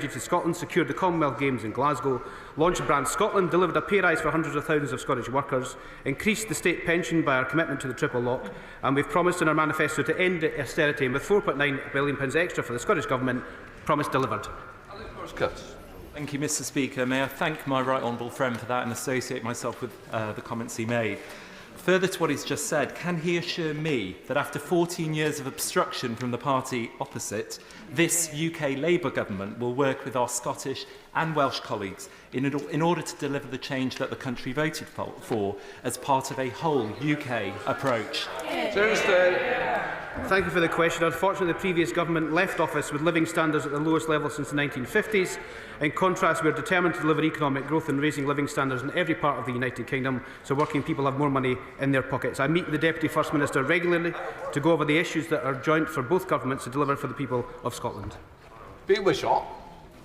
to Scotland, secured the Commonwealth Games in Glasgow, launched Brand Scotland, delivered a pay rise for hundreds of thousands of Scottish workers, increased the state pension by our commitment to the triple lock, and we've promised in our manifesto to end austerity, and with £4.9 billion extra for the Scottish Government, promise delivered. Thank you, Mr. Speaker. May I thank my right honourable friend for that and associate myself with the comments he made. Further to what he's just said, can he assure me that after 14 years of obstruction from the party opposite, this UK Labour government will work with our Scottish and Welsh colleagues in order to deliver the change that the country voted for as part of a whole UK approach? Thank you for the question. Unfortunately, the previous government left office with living standards at the lowest level since the 1950s. In contrast, we are determined to deliver economic growth and raising living standards in every part of the United Kingdom, so working people have more money in their pockets. I meet with the Deputy First Minister regularly to go over the issues that are joint for both governments to deliver for the people of Scotland.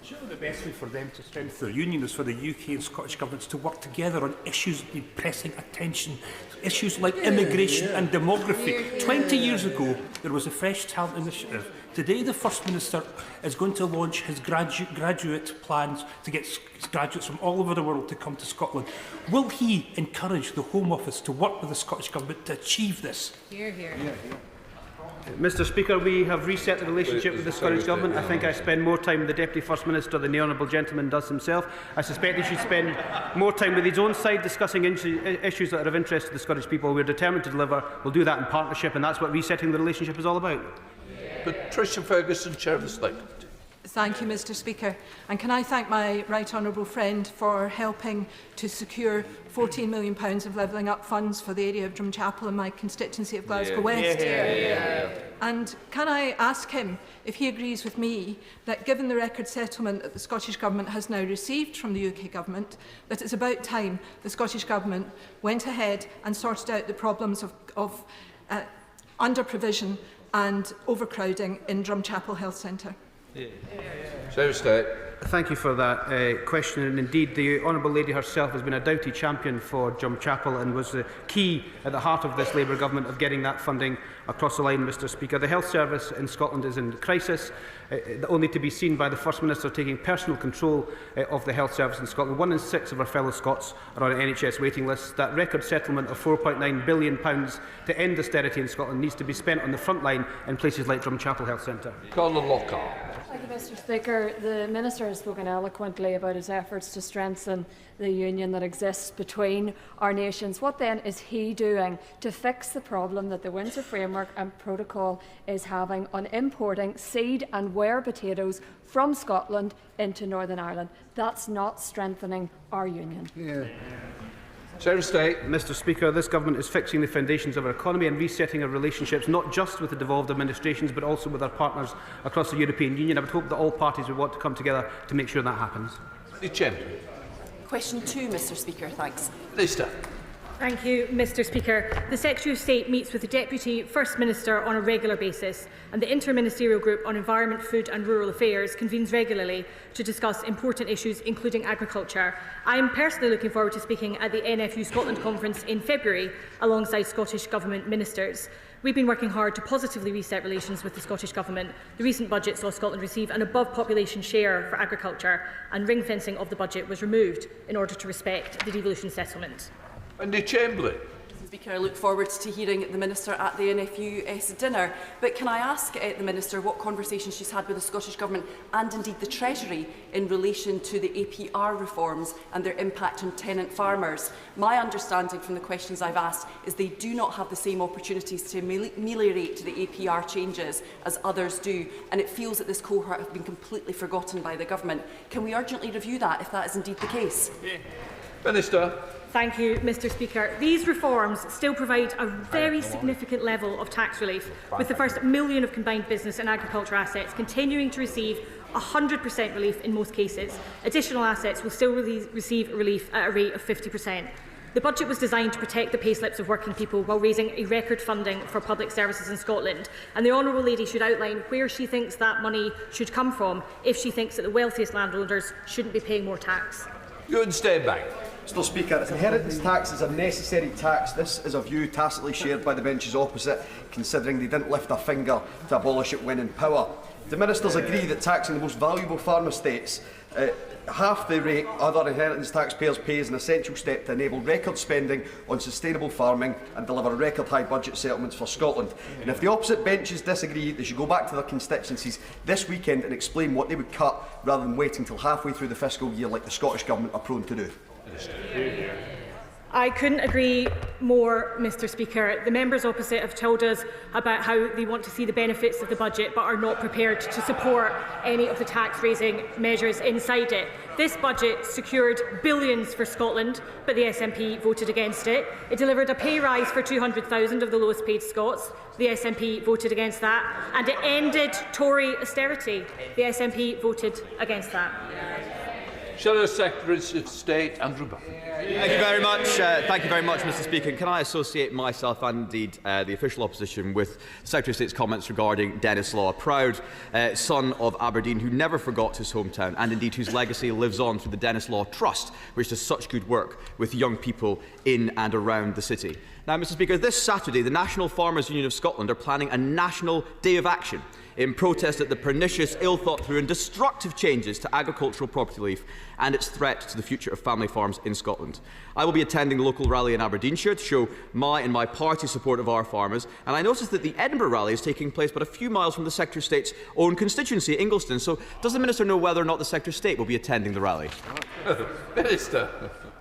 Surely the best way for them to strengthen their union is for the UK and Scottish governments to work together on issues that need pressing attention, issues like immigration and demography. 20 years ago, there was a Fresh Talent Initiative. Today, the First Minister is going to launch his graduate plans to get graduates from all over the world to come to Scotland. Will he encourage the Home Office to work with the Scottish Government to achieve this? Hear, hear. Mr. Speaker, we have reset the relationship with the Scottish Government. I think I spend more time with the Deputy First Minister than the honourable gentleman does himself. I suspect he should spend more time with his own side discussing issues that are of interest to the Scottish people. We are determined to deliver. We'll do that in partnership, and that's what resetting the relationship is all about. Patricia Ferguson, Chair of the Select. Thank you, Mr. Speaker. And can I thank my right honourable friend for helping to secure £14 million of levelling up funds for the area of Drumchapel in my constituency of Glasgow West. And can I ask him if he agrees with me that, given the record settlement that the Scottish Government has now received from the UK Government, that it's about time the Scottish Government went ahead and sorted out the problems of under-provision and overcrowding in Drumchapel Health Centre? Thank you for that question. And indeed, the Honourable Lady herself has been a doughty champion for Drumchapel and was the key at the heart of this Labour Government of getting that funding across the line, Mr. Speaker. The health service in Scotland is in crisis, only to be seen by the First Minister taking personal control of the health service in Scotland. 1 in 6 of our fellow Scots are on an NHS waiting list. That record settlement of £4.9 billion to end austerity in Scotland needs to be spent on the front line in places like Drumchapel Health Centre. Colin Lockhart. Thank you, Mr. Speaker. The Minister has spoken eloquently about his efforts to strengthen the union that exists between our nations. What then is he doing to fix the problem that the Windsor Framework and Protocol is having on importing seed and ware potatoes from Scotland into Northern Ireland? That's not strengthening our union. Mr. Speaker, this government is fixing the foundations of our economy and resetting our relationships not just with the devolved administrations but also with our partners across the European Union. I would hope that all parties would want to come together to make sure that happens. Question 2, Mr. Speaker. Thanks. Minister. Thank you, Mr. Speaker. The Secretary of State meets with the Deputy First Minister on a regular basis, and the Interministerial Group on Environment, Food and Rural Affairs convenes regularly to discuss important issues, including agriculture. I am personally looking forward to speaking at the NFU Scotland Conference in February alongside Scottish Government ministers. We've been working hard to positively reset relations with the Scottish Government. The recent budget saw Scotland receive an above-population share for agriculture, and ring-fencing of the budget was removed in order to respect the devolution settlement. Chamberlain. Mr. Speaker, I look forward to hearing the Minister at the NFU dinner. But can I ask the Minister what conversations she's had with the Scottish Government and indeed the Treasury in relation to the APR reforms and their impact on tenant farmers? My understanding from the questions I've asked is they do not have the same opportunities to ameliorate the APR changes as others do, and it feels that this cohort have been completely forgotten by the Government. Can we urgently review that if that is indeed the case? Minister. Thank you, Mr. Speaker. These reforms still provide a very significant level of tax relief, with the first million of combined business and agriculture assets continuing to receive 100% relief in most cases. Additional assets will still receive relief at a rate of 50%. The budget was designed to protect the payslips of working people while raising a record funding for public services in Scotland, and the Honourable Lady should outline where she thinks that money should come from if she thinks that the wealthiest landowners shouldn't be paying more tax. Ewan Steinbach. Mr. Speaker, inheritance tax is a necessary tax. This is a view tacitly shared by the benches opposite, considering they didn't lift a finger to abolish it when in power. Do ministers agree that taxing the most valuable farm estates half the rate other inheritance taxpayers pay is an essential step to enable record spending on sustainable farming and deliver record high budget settlements for Scotland? And if the opposite benches disagree, they should go back to their constituencies this weekend and explain what they would cut, rather than waiting till halfway through the fiscal year like the Scottish Government are prone to do. I couldn't agree more, Mr Speaker. The members opposite have told us about how they want to see the benefits of the budget but are not prepared to support any of the tax-raising measures inside it. This budget secured billions for Scotland, but the SNP voted against it. It delivered a pay rise for 200,000 of the lowest paid Scots. The SNP voted against that. And it ended Tory austerity. The SNP voted against that. Shadow Secretary of State Andrew Buck. Thank you very much. Thank you very much, Mr Speaker. Can I associate myself and indeed the official opposition with Secretary of State's comments regarding Dennis Law, a proud son of Aberdeen who never forgot his hometown and indeed whose legacy lives on through the Dennis Law Trust, which does such good work with young people in and around the city. Now, Mr Speaker, this Saturday the National Farmers Union of Scotland are planning a national day of action in protest at the pernicious, ill-thought-through and destructive changes to agricultural property relief and its threat to the future of family farms in Scotland. I will be attending the local rally in Aberdeenshire to show my and my party's support of our farmers, and I noticed that the Edinburgh rally is taking place but a few miles from the Secretary of State's own constituency, Ingleston. So does the Minister know whether or not the Secretary of State will be attending the rally? Minister.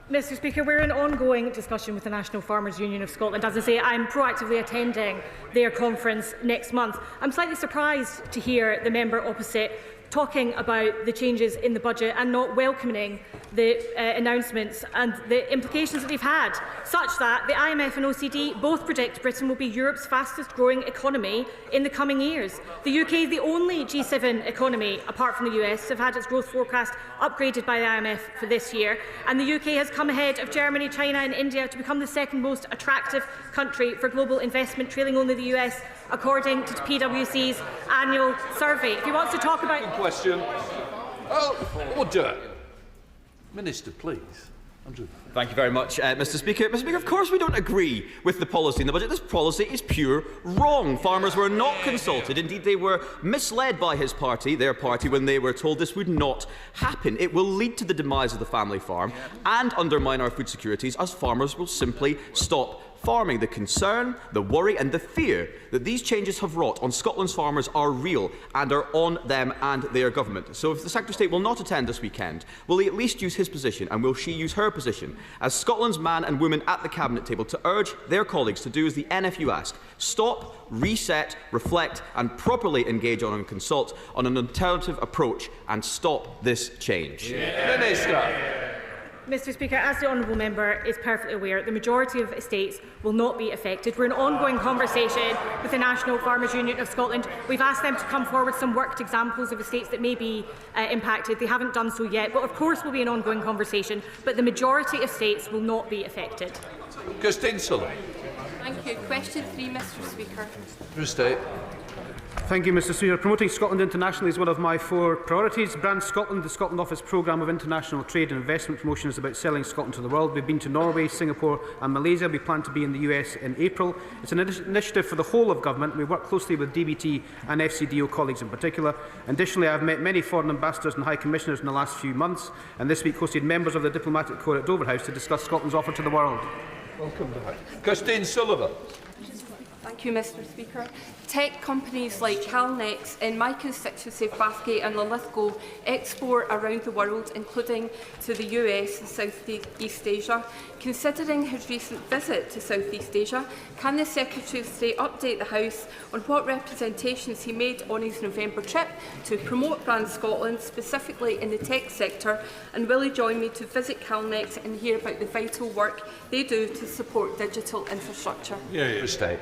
Mr Speaker, we're in ongoing discussion with the National Farmers Union of Scotland. As I say, I'm proactively attending their conference next month. I'm slightly surprised to hear the member opposite talking about the changes in the budget and not welcoming the announcements and the implications that they've had, such that the IMF and OECD both predict Britain will be Europe's fastest growing economy in the coming years. The UK is the only G7 economy, apart from the US, to have had its growth forecast upgraded by the IMF for this year, and the UK has come ahead of Germany, China and India to become the second most attractive country for global investment, trailing only the US, according to PwC's annual survey. If he wants to talk about... Question. Oh, order. Minister, please. Andrew. Thank you very much, Mr Speaker. Mr Speaker, of course we don't agree with the policy in the budget. This policy is pure wrong. Farmers were not consulted. Indeed, they were misled by his party, their party, when they were told this would not happen. It will lead to the demise of the family farm and undermine our food securities, as farmers will simply stop farming. The concern, the worry and the fear that these changes have wrought on Scotland's farmers are real and are on them and their government. So if the Secretary of State will not attend this weekend, will he at least use his position, and will she use her position as Scotland's man and woman at the Cabinet table to urge their colleagues to do as the NFU ask: stop, reset, reflect and properly engage on and consult on an alternative approach and stop this change? Minister. Mr Speaker, as the honourable member is perfectly aware, the majority of estates will not be affected. We're in ongoing conversation with the National Farmers Union of Scotland. We've asked them to come forward some worked examples of estates that may be impacted. They haven't done so yet, but of course we'll be in ongoing conversation. But the majority of estates will not be affected. Christine Sullivan. Thank you. Question 3, Mr Speaker. Secretary of State. Thank you, Mr Speaker. Promoting Scotland internationally is one of my 4 priorities. Brand Scotland, the Scotland Office programme of international trade and investment promotion, is about selling Scotland to the world. We've been to Norway, Singapore and Malaysia. We plan to be in the US in April. It's an initiative for the whole of government. We work closely with DBT and FCDO colleagues in particular. Additionally, I have met many foreign ambassadors and high commissioners in the last few months, and this week hosted members of the diplomatic corps at Dover House to discuss Scotland's offer to the world. Welcome back. Christine Sullivan. Thank you, Mr Speaker. Tech companies like Calnex in my constituency of Bathgate and Linlithgow export around the world, including to the US and Southeast Asia. Considering his recent visit to Southeast Asia, can the Secretary of State update the House on what representations he made on his November trip to promote Brand Scotland, specifically in the tech sector, and will he join me to visit Calnex and hear about the vital work they do to support digital infrastructure? State.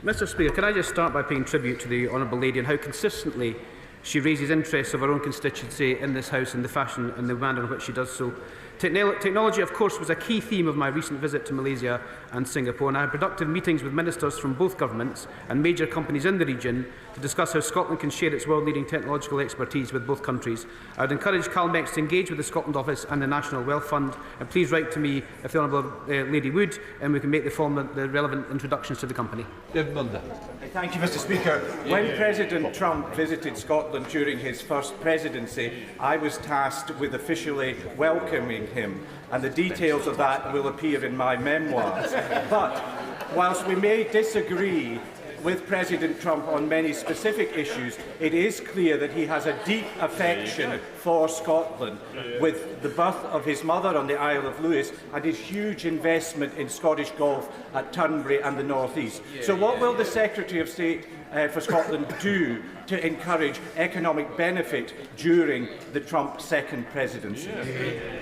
Mr Speaker, can I just start by paying tribute to the Honourable Lady and how consistently she raises interests of her own constituency in this House in the fashion and the manner in which she does so. Technology, of course, was a key theme of my recent visit to Malaysia and Singapore, and I had productive meetings with ministers from both governments and major companies in the region to discuss how Scotland can share its world-leading technological expertise with both countries. I would encourage CalMex to engage with the Scotland Office and the National Wealth Fund, and please write to me if the Honourable Lady would, and we can make the relevant introductions to the company. David Munda. Thank you, Mr. Speaker. When President Trump visited Scotland during his first presidency, I was tasked with officially welcoming him, and the details of that will appear in my memoirs. But whilst we may disagree with President Trump on many specific issues, it is clear that he has a deep affection for Scotland, with the birth of his mother on the Isle of Lewis and his huge investment in Scottish Govt at Turnberry and the North East. So what will the Secretary of State for Scotland do to encourage economic benefit during the Trump second presidency?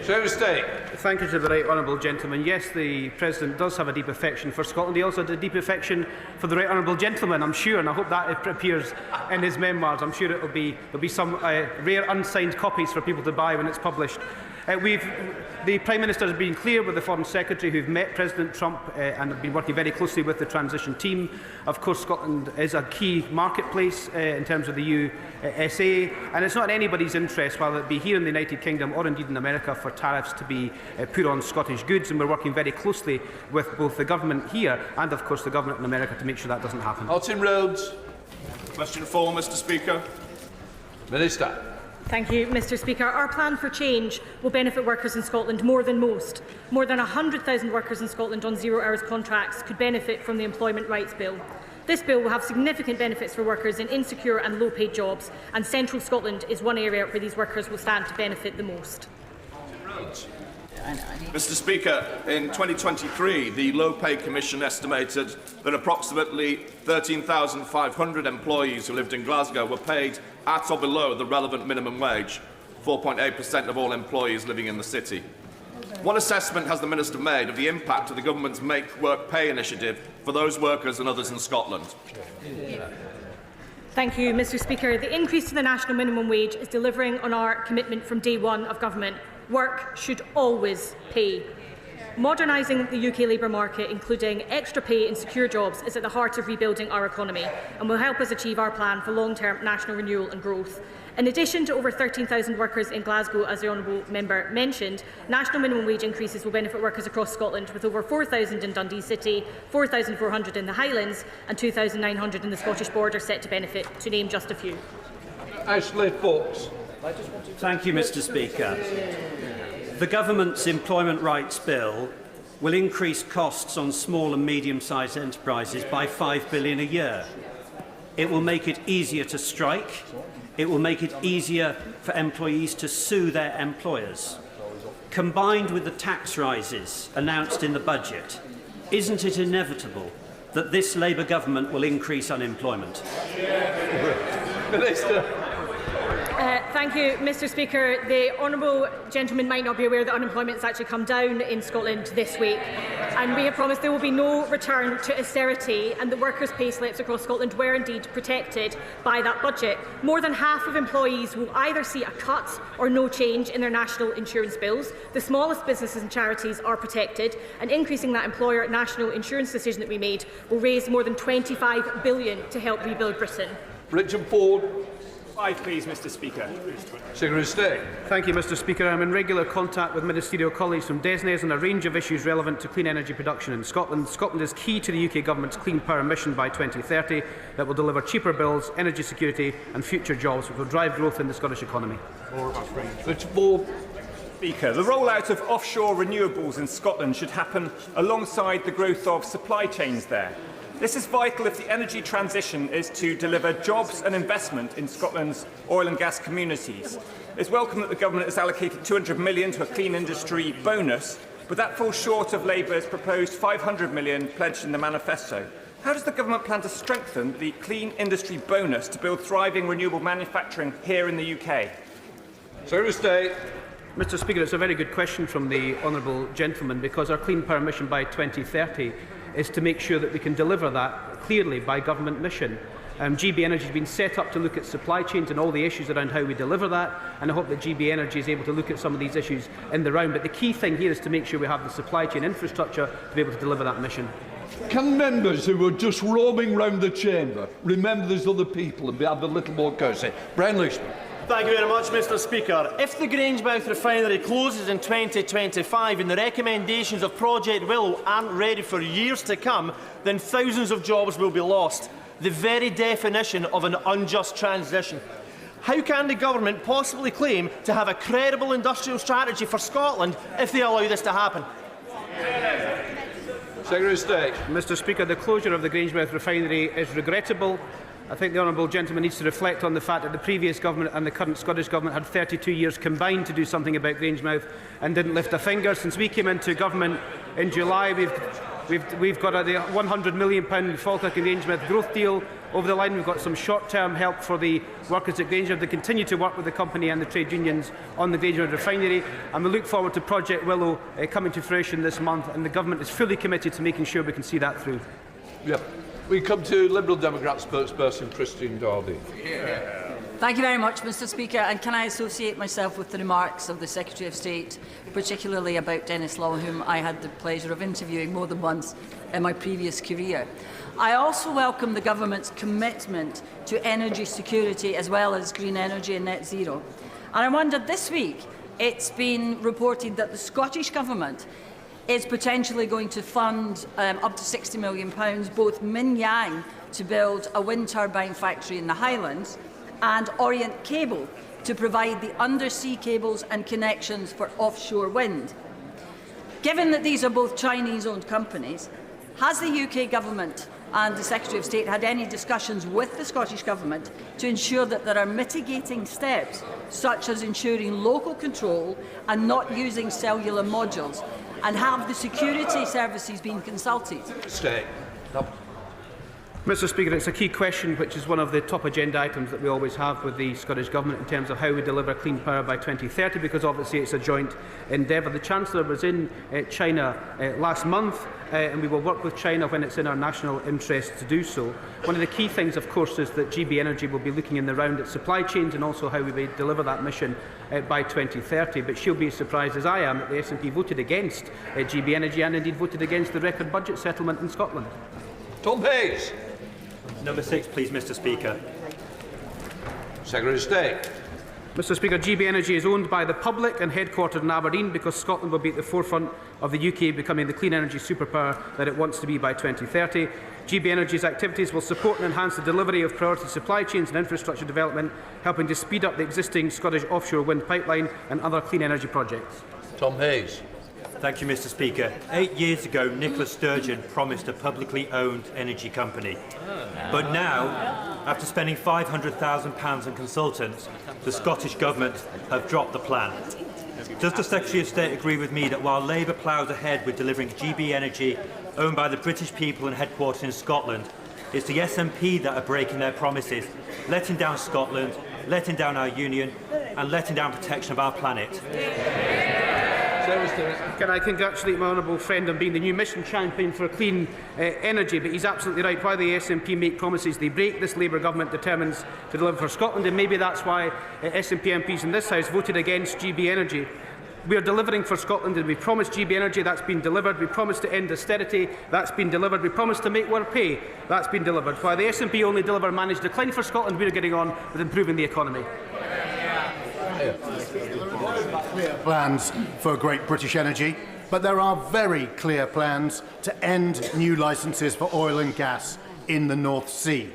Secretary of State. Thank you to the right honourable gentleman. Yes, the President does have a deep affection for Scotland. He also had a deep affection for the right honourable gentleman, I'm sure, and I hope that appears in his memoirs. I'm sure there'll be some rare unsigned copies for people to buy when it's published. The Prime Minister has been clear with the Foreign Secretary, who've met President Trump and have been working very closely with the transition team. Of course, Scotland is a key marketplace in terms of the USA, and it's not in anybody's interest, whether it be here in the United Kingdom or indeed in America, for tariffs to be put on Scottish goods, and we're working very closely with both the government here and, of course, the government in America to make sure that doesn't happen. Martin Rhodes. Question 4, Mr. Speaker. Minister. Thank you, Mr. Speaker. Our plan for change will benefit workers in Scotland more than most. More than 100,000 workers in Scotland on zero-hours contracts could benefit from the Employment Rights Bill. This bill will have significant benefits for workers in insecure and low-paid jobs, and Central Scotland is one area where these workers will stand to benefit the most. Mr. Speaker, in 2023, the Low Pay Commission estimated that approximately 13,500 employees who lived in Glasgow were paid at or below the relevant minimum wage, 4.8% of all employees living in the city. What assessment has the Minister made of the impact of the government's Make Work Pay initiative for those workers and others in Scotland? Thank you, Mr. Speaker. The increase to the national minimum wage is delivering on our commitment from day one of government. Work should always pay. Modernising the UK labour market, including extra pay in secure jobs, is at the heart of rebuilding our economy and will help us achieve our plan for long-term national renewal and growth. In addition to over 13,000 workers in Glasgow, as the honourable member mentioned, national minimum wage increases will benefit workers across Scotland, with over 4,000 in Dundee City, 4,400 in the Highlands and 2,900 in the Scottish border set to benefit, to name just a few. Ashley Fox. Thank you, Mr. Speaker. The Government's Employment Rights Bill will increase costs on small and medium-sized enterprises by £5 billion a year. It will make it easier to strike. It will make it easier for employees to sue their employers. Combined with the tax rises announced in the budget, isn't it inevitable that this Labour government will increase unemployment? Minister. Thank you, Mr. Speaker. The honourable gentleman might not be aware that unemployment has actually come down in Scotland this week, and we have promised there will be no return to austerity, and the workers' pay slips across Scotland were indeed protected by that budget. More than half of employees will either see a cut or no change in their national insurance bills. The smallest businesses and charities are protected, and increasing that employer national insurance decision that we made will raise more than £25 billion to help rebuild Britain. Richard Ford. 5, please, Mr. Speaker. Secretary of State. Thank you, Mr. Speaker. I'm in regular contact with ministerial colleagues from DESNES on a range of issues relevant to clean energy production in Scotland. Scotland is key to the UK Government's Clean Power mission by 2030 that will deliver cheaper bills, energy security and future jobs, which will drive growth in the Scottish economy. Richard Ford. Speaker, the rollout of offshore renewables in Scotland should happen alongside the growth of supply chains there. This is vital if the energy transition is to deliver jobs and investment in Scotland's oil and gas communities. It's welcome that the Government has allocated £200 million to a clean industry bonus, but that falls short of Labour's proposed £500 million pledged in the manifesto. How does the Government plan to strengthen the clean industry bonus to build thriving renewable manufacturing here in the UK? Secretary of State. Mr. Speaker, it's a very good question from the honourable gentleman, because our Clean Power mission by 2030 is to make sure that we can deliver that clearly by government mission. GB Energy has been set up to look at supply chains and all the issues around how we deliver that, and I hope that GB Energy is able to look at some of these issues in the round. But the key thing here is to make sure we have the supply chain infrastructure to be able to deliver that mission. Can members who are just roaming round the chamber remember there's other people and have a little more courtesy? Brian Leishman. Thank you very much, Mr. Speaker. If the Grangemouth refinery closes in 2025 and the recommendations of Project Willow aren't ready for years to come, then thousands of jobs will be lost. the very definition of an unjust transition. How can the government possibly claim to have a credible industrial strategy for Scotland if they allow this to happen? Secretary of State. Mr. Speaker, the closure of the Grangemouth refinery is regrettable. I think the honourable gentleman needs to reflect on the fact that the previous government and the current Scottish Government had 32 years combined to do something about Grangemouth and didn't lift a finger. Since we came into government in July, we've got a £100 million Falkirk and Grangemouth growth deal over the line. We've got some short-term help for the workers at Grangemouth. They continue to work with the company and the trade unions on the Grangemouth refinery, and we look forward to Project Willow coming to fruition this month, and the government is fully committed to making sure we can see that through. Yep. We come to Liberal Democrat spokesperson Christine Dardy. Thank you very much, Mr. Speaker. And can I associate myself with the remarks of the Secretary of State, particularly about Denis Law, whom I had the pleasure of interviewing more than once in my previous career. I also welcome the Government's commitment to energy security as well as green energy and net zero. And I wondered, this week it's been reported that the Scottish Government is potentially going to fund up to £60 million, both Minyang to build a wind turbine factory in the Highlands and Orient Cable to provide the undersea cables and connections for offshore wind. Given that these are both Chinese-owned companies, has the UK Government and the Secretary of State had any discussions with the Scottish Government to ensure that there are mitigating steps, such as ensuring local control and not using cellular modules? And have the security services been consulted? Stay. No. Mr. Speaker, it's a key question which is one of the top agenda items that we always have with the Scottish Government in terms of how we deliver clean power by 2030, because obviously it's a joint endeavour. The Chancellor was in China last month, and we will work with China when it's in our national interest to do so. One of the key things, of course, is that GB Energy will be looking in the round at supply chains and also how we may deliver that mission by 2030. But she'll be as surprised as I am that the SNP voted against GB Energy and indeed voted against the record budget settlement in Scotland. Tom Hayes. Number 6, please, Mr. Speaker. Secretary of State. Mr. Speaker, GB Energy is owned by the public and headquartered in Aberdeen because Scotland will be at the forefront of the UK becoming the clean energy superpower that it wants to be by 2030. GB Energy's activities will support and enhance the delivery of priority supply chains and infrastructure development, helping to speed up the existing Scottish offshore wind pipeline and other clean energy projects. Tom Hayes. Thank you, Mr. Speaker. 8 years ago, Nicola Sturgeon promised a publicly owned energy company. But now, after spending £500,000 on consultants, the Scottish Government have dropped the plan. Does the Secretary of State agree with me that while Labour ploughs ahead with delivering GB Energy, owned by the British people and headquartered in Scotland, it's the SNP that are breaking their promises, letting down Scotland, letting down our union, and letting down protection of our planet? Can I congratulate my honourable friend on being the new mission champion for clean energy, but he's absolutely right. While the SNP make promises they break, this Labour government determines to deliver for Scotland, and maybe that's why SNP MPs in this House voted against GB Energy. We are delivering for Scotland, and we promised GB Energy, that's been delivered. We promised to end austerity, that's been delivered. We promised to make work pay, that's been delivered. While the SNP only deliver managed decline for Scotland, we are getting on with improving the economy. Clear plans for Great British Energy, but there are very clear plans to end new licences for oil and gas in the North Sea.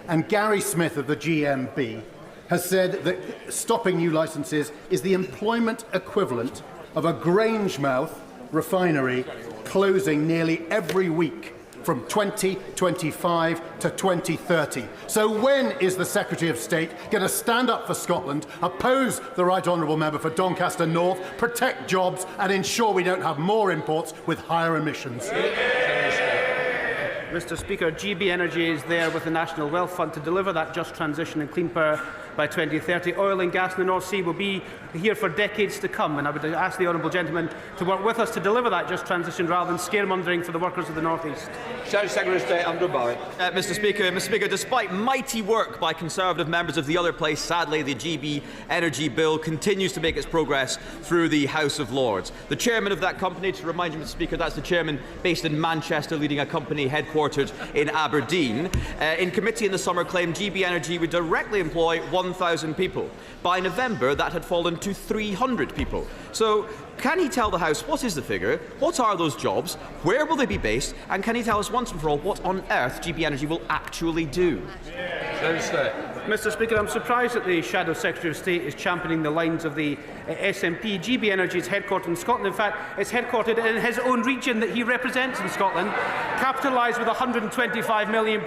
And Gary Smith of the GMB has said that stopping new licences is the employment equivalent of a Grangemouth refinery closing nearly every week from 2025 to 2030. So when is the Secretary of State going to stand up for Scotland, oppose the Right Honourable Member for Doncaster North, protect jobs and ensure we don't have more imports with higher emissions? Mr. Speaker, GB Energy is there with the National Wealth Fund to deliver that just transition and clean power by 2030. Oil and gas in the North Sea will be here for decades to come, and I would ask the honourable gentleman to work with us to deliver that just transition rather than scaremongering for the workers of the North East. Secretary of State Andrew Barry. Mr. Speaker, despite mighty work by Conservative members of the other place, sadly the GB Energy Bill continues to make its progress through the House of Lords. The chairman of that company, to remind you, Mr. Speaker, that's the chairman based in Manchester, leading a company headquartered in Aberdeen, in committee in the summer claimed GB Energy would directly employ 1,000 people. By November, that had fallen to 300 people. So, can he tell the House what is the figure, what are those jobs, where will they be based, and can he tell us once and for all what on earth GB Energy will actually do? Mr. Speaker, I'm surprised that the Shadow Secretary of State is championing the lines of the SNP. GB Energy is headquartered in Scotland. In fact, it's headquartered in his own region that he represents in Scotland, capitalised with £125 million,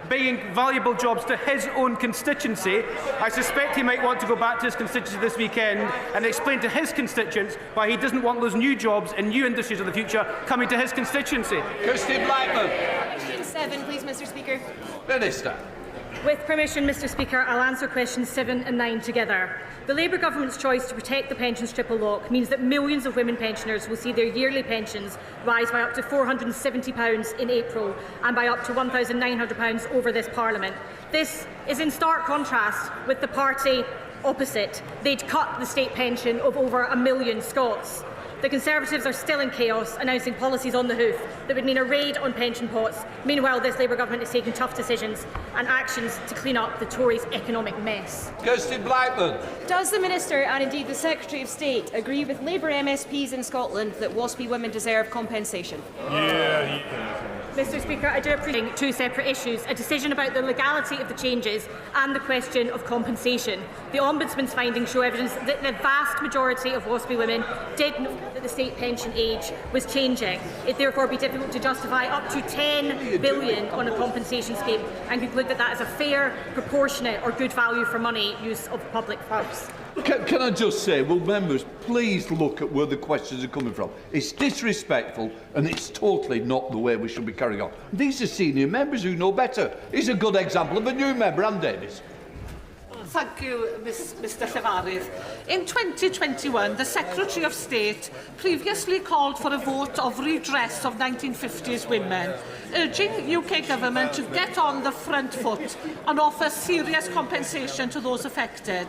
bringing valuable jobs to his own constituency. I suspect he might want to go back to his constituency this weekend and explain to his constituents why he doesn't want those new jobs and new industries of the future coming to his constituency. Kirsty Blackman. Question 7, please, Mr. Speaker. Minister. With permission, Mr. Speaker, I'll answer questions 7 and 9 together. The Labour Government's choice to protect the pensions triple lock means that millions of women pensioners will see their yearly pensions rise by up to £470 in April and by up to £1,900 over this Parliament. This is in stark contrast with the party opposite. They'd cut the state pension of over 1 million Scots. The Conservatives are still in chaos, announcing policies on the hoof that would mean a raid on pension pots. Meanwhile, this Labour Government is taking tough decisions and actions to clean up the Tories' economic mess. Kirsty Blackman. Does the Minister and indeed the Secretary of State agree with Labour MSPs in Scotland that WASPI women deserve compensation? Mr. Speaker, I do appreciate 2 separate issues, a decision about the legality of the changes and the question of compensation. The Ombudsman's findings show evidence that the vast majority of WASPI women did know that the state pension age was changing. It therefore be difficult to justify up to £10 billion on a compensation scheme and conclude that that is a fair, proportionate or good value for money use of public funds. Can I just say, will members please look at where the questions are coming from? It's disrespectful and it's totally not the way we should be carrying on. These are senior members who know better. He's a good example of a new member, Anne Davis. Thank you, Mr Llefarydd. In 2021, the Secretary of State previously called for a vote of redress of 1950s women, urging UK Government to get on the front foot and offer serious compensation to those affected.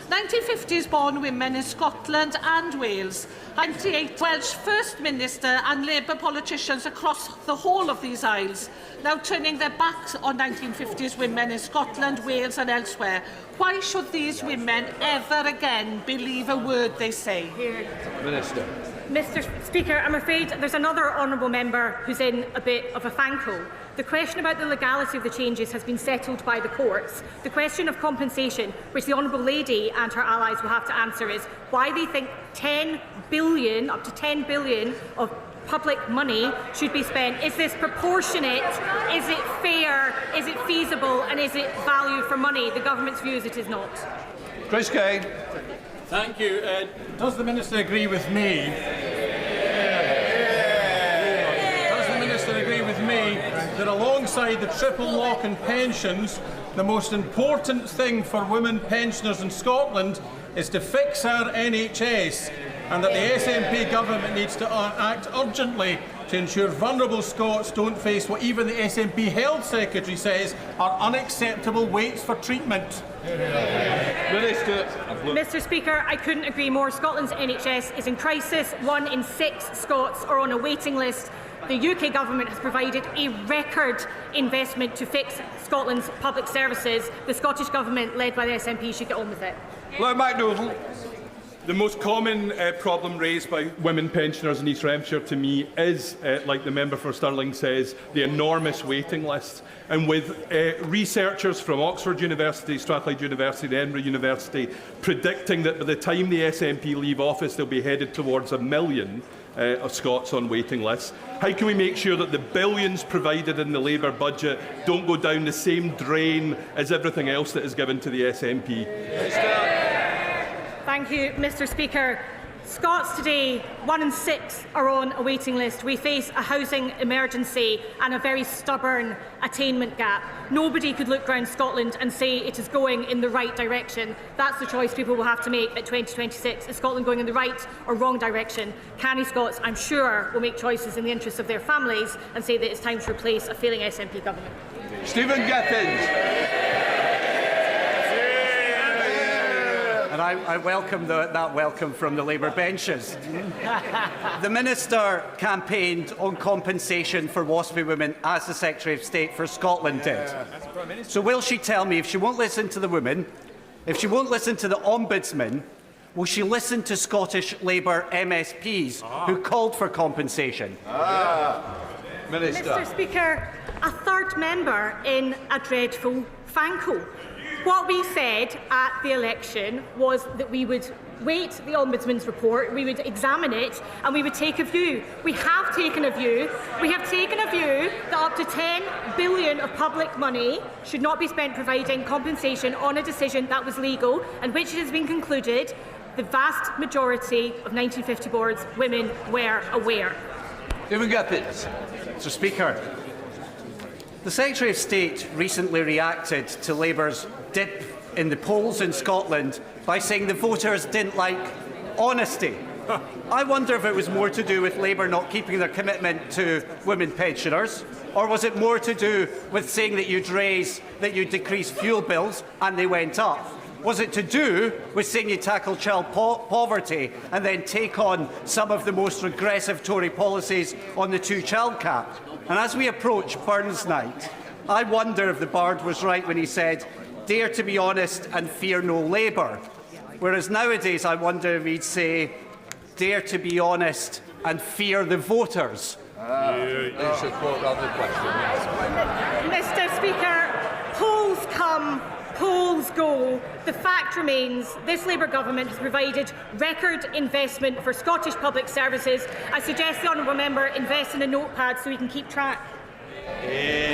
1950s-born women in Scotland and Wales, 98 Welsh First Minister and Labour politicians across the whole of these isles, now turning their backs on 1950s women in Scotland, Wales and elsewhere. Why should these women ever again believe a word they say? Minister. Mr. Speaker, I'm afraid there's another honourable member who's in a bit of a fancle. The question about the legality of the changes has been settled by the courts. The question of compensation, which the Honourable Lady and her allies will have to answer, is why they think £10 billion, up to £10 billion of public money should be spent. Is this proportionate? Is it fair? Is it feasible? And is it value for money? The government's view is it is not. Chris Kane. Thank you. Does the Minister agree with me? Does the Minister agree with me that alongside the triple lock and pensions, the most important thing for women pensioners in Scotland is to fix our NHS, and that the SNP government needs to act urgently to ensure vulnerable Scots don't face what even the SNP Health Secretary says are unacceptable waits for treatment? Minister. Mr. Speaker, I couldn't agree more. Scotland's NHS is in crisis. 1 in 6 Scots are on a waiting list. The UK Government has provided a record investment to fix Scotland's public services. The Scottish Government, led by the SNP, should get on with it. Lord MacDonald. The most common problem raised by women pensioners in East Hampshire to me is, like the member for Stirling says, the enormous waiting list. And with researchers from Oxford University, Strathclyde University and Edinburgh University predicting that by the time the SNP leave office they'll be headed towards 1 million of Scots on waiting lists, how can we make sure that the billions provided in the Labour budget don't go down the same drain as everything else that is given to the SNP? Thank you, Mr. Speaker. Scots today, 1 in 6 are on a waiting list. We face a housing emergency and a very stubborn attainment gap. Nobody could look round Scotland and say it is going in the right direction. That's the choice people will have to make at 2026. Is Scotland going in the right or wrong direction? Canny Scots, I'm sure, will make choices in the interests of their families and say that it's time to replace a failing SNP government. Stephen Gittins. And I welcome that welcome from the Labour benches. The Minister campaigned on compensation for WASPI women as the Secretary of State for Scotland did. So will she tell me, if she won't listen to the women, If she won't listen to the Ombudsman, will she listen to Scottish Labour MSPs who called for compensation? Minister. Mr. Speaker, a third member in a dreadful fanco. What we said at the election was that we would wait the Ombudsman's report, we would examine it, and we would take a view. We have taken a view. We have taken a view that up to 10 billion of public money should not be spent providing compensation on a decision that was legal and which it has been concluded the vast majority of 1950 boards women were aware. Mr. Speaker, the Secretary of State recently reacted to Labour's dip in the polls in Scotland by saying the voters didn't like honesty. I wonder if it was more to do with Labour not keeping their commitment to women pensioners, or was it more to do with saying that you'd decrease fuel bills and they went up? Was it to do with saying you tackle child poverty and then take on some of the most regressive Tory policies on the two-child cap? And as we approach Burns Night, I wonder if the Bard was right when he said, "Dare to be honest and fear no Labour." Whereas nowadays I wonder if he'd say, "Dare to be honest and fear the voters." Mr. Speaker, polls come, polls go. The fact remains this Labour government has provided record investment for Scottish public services. I suggest the honourable member invest in a notepad so he can keep track.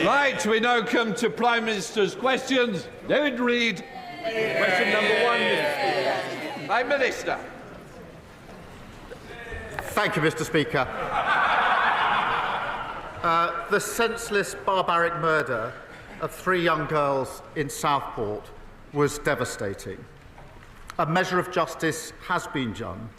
Right, we now come to Prime Minister's questions. David Reid. Question number 1, Mr. Speaker. Prime Minister. Thank you, Mr. Speaker. The senseless, barbaric murder of 3 young girls in Southport was devastating. A measure of justice has been done,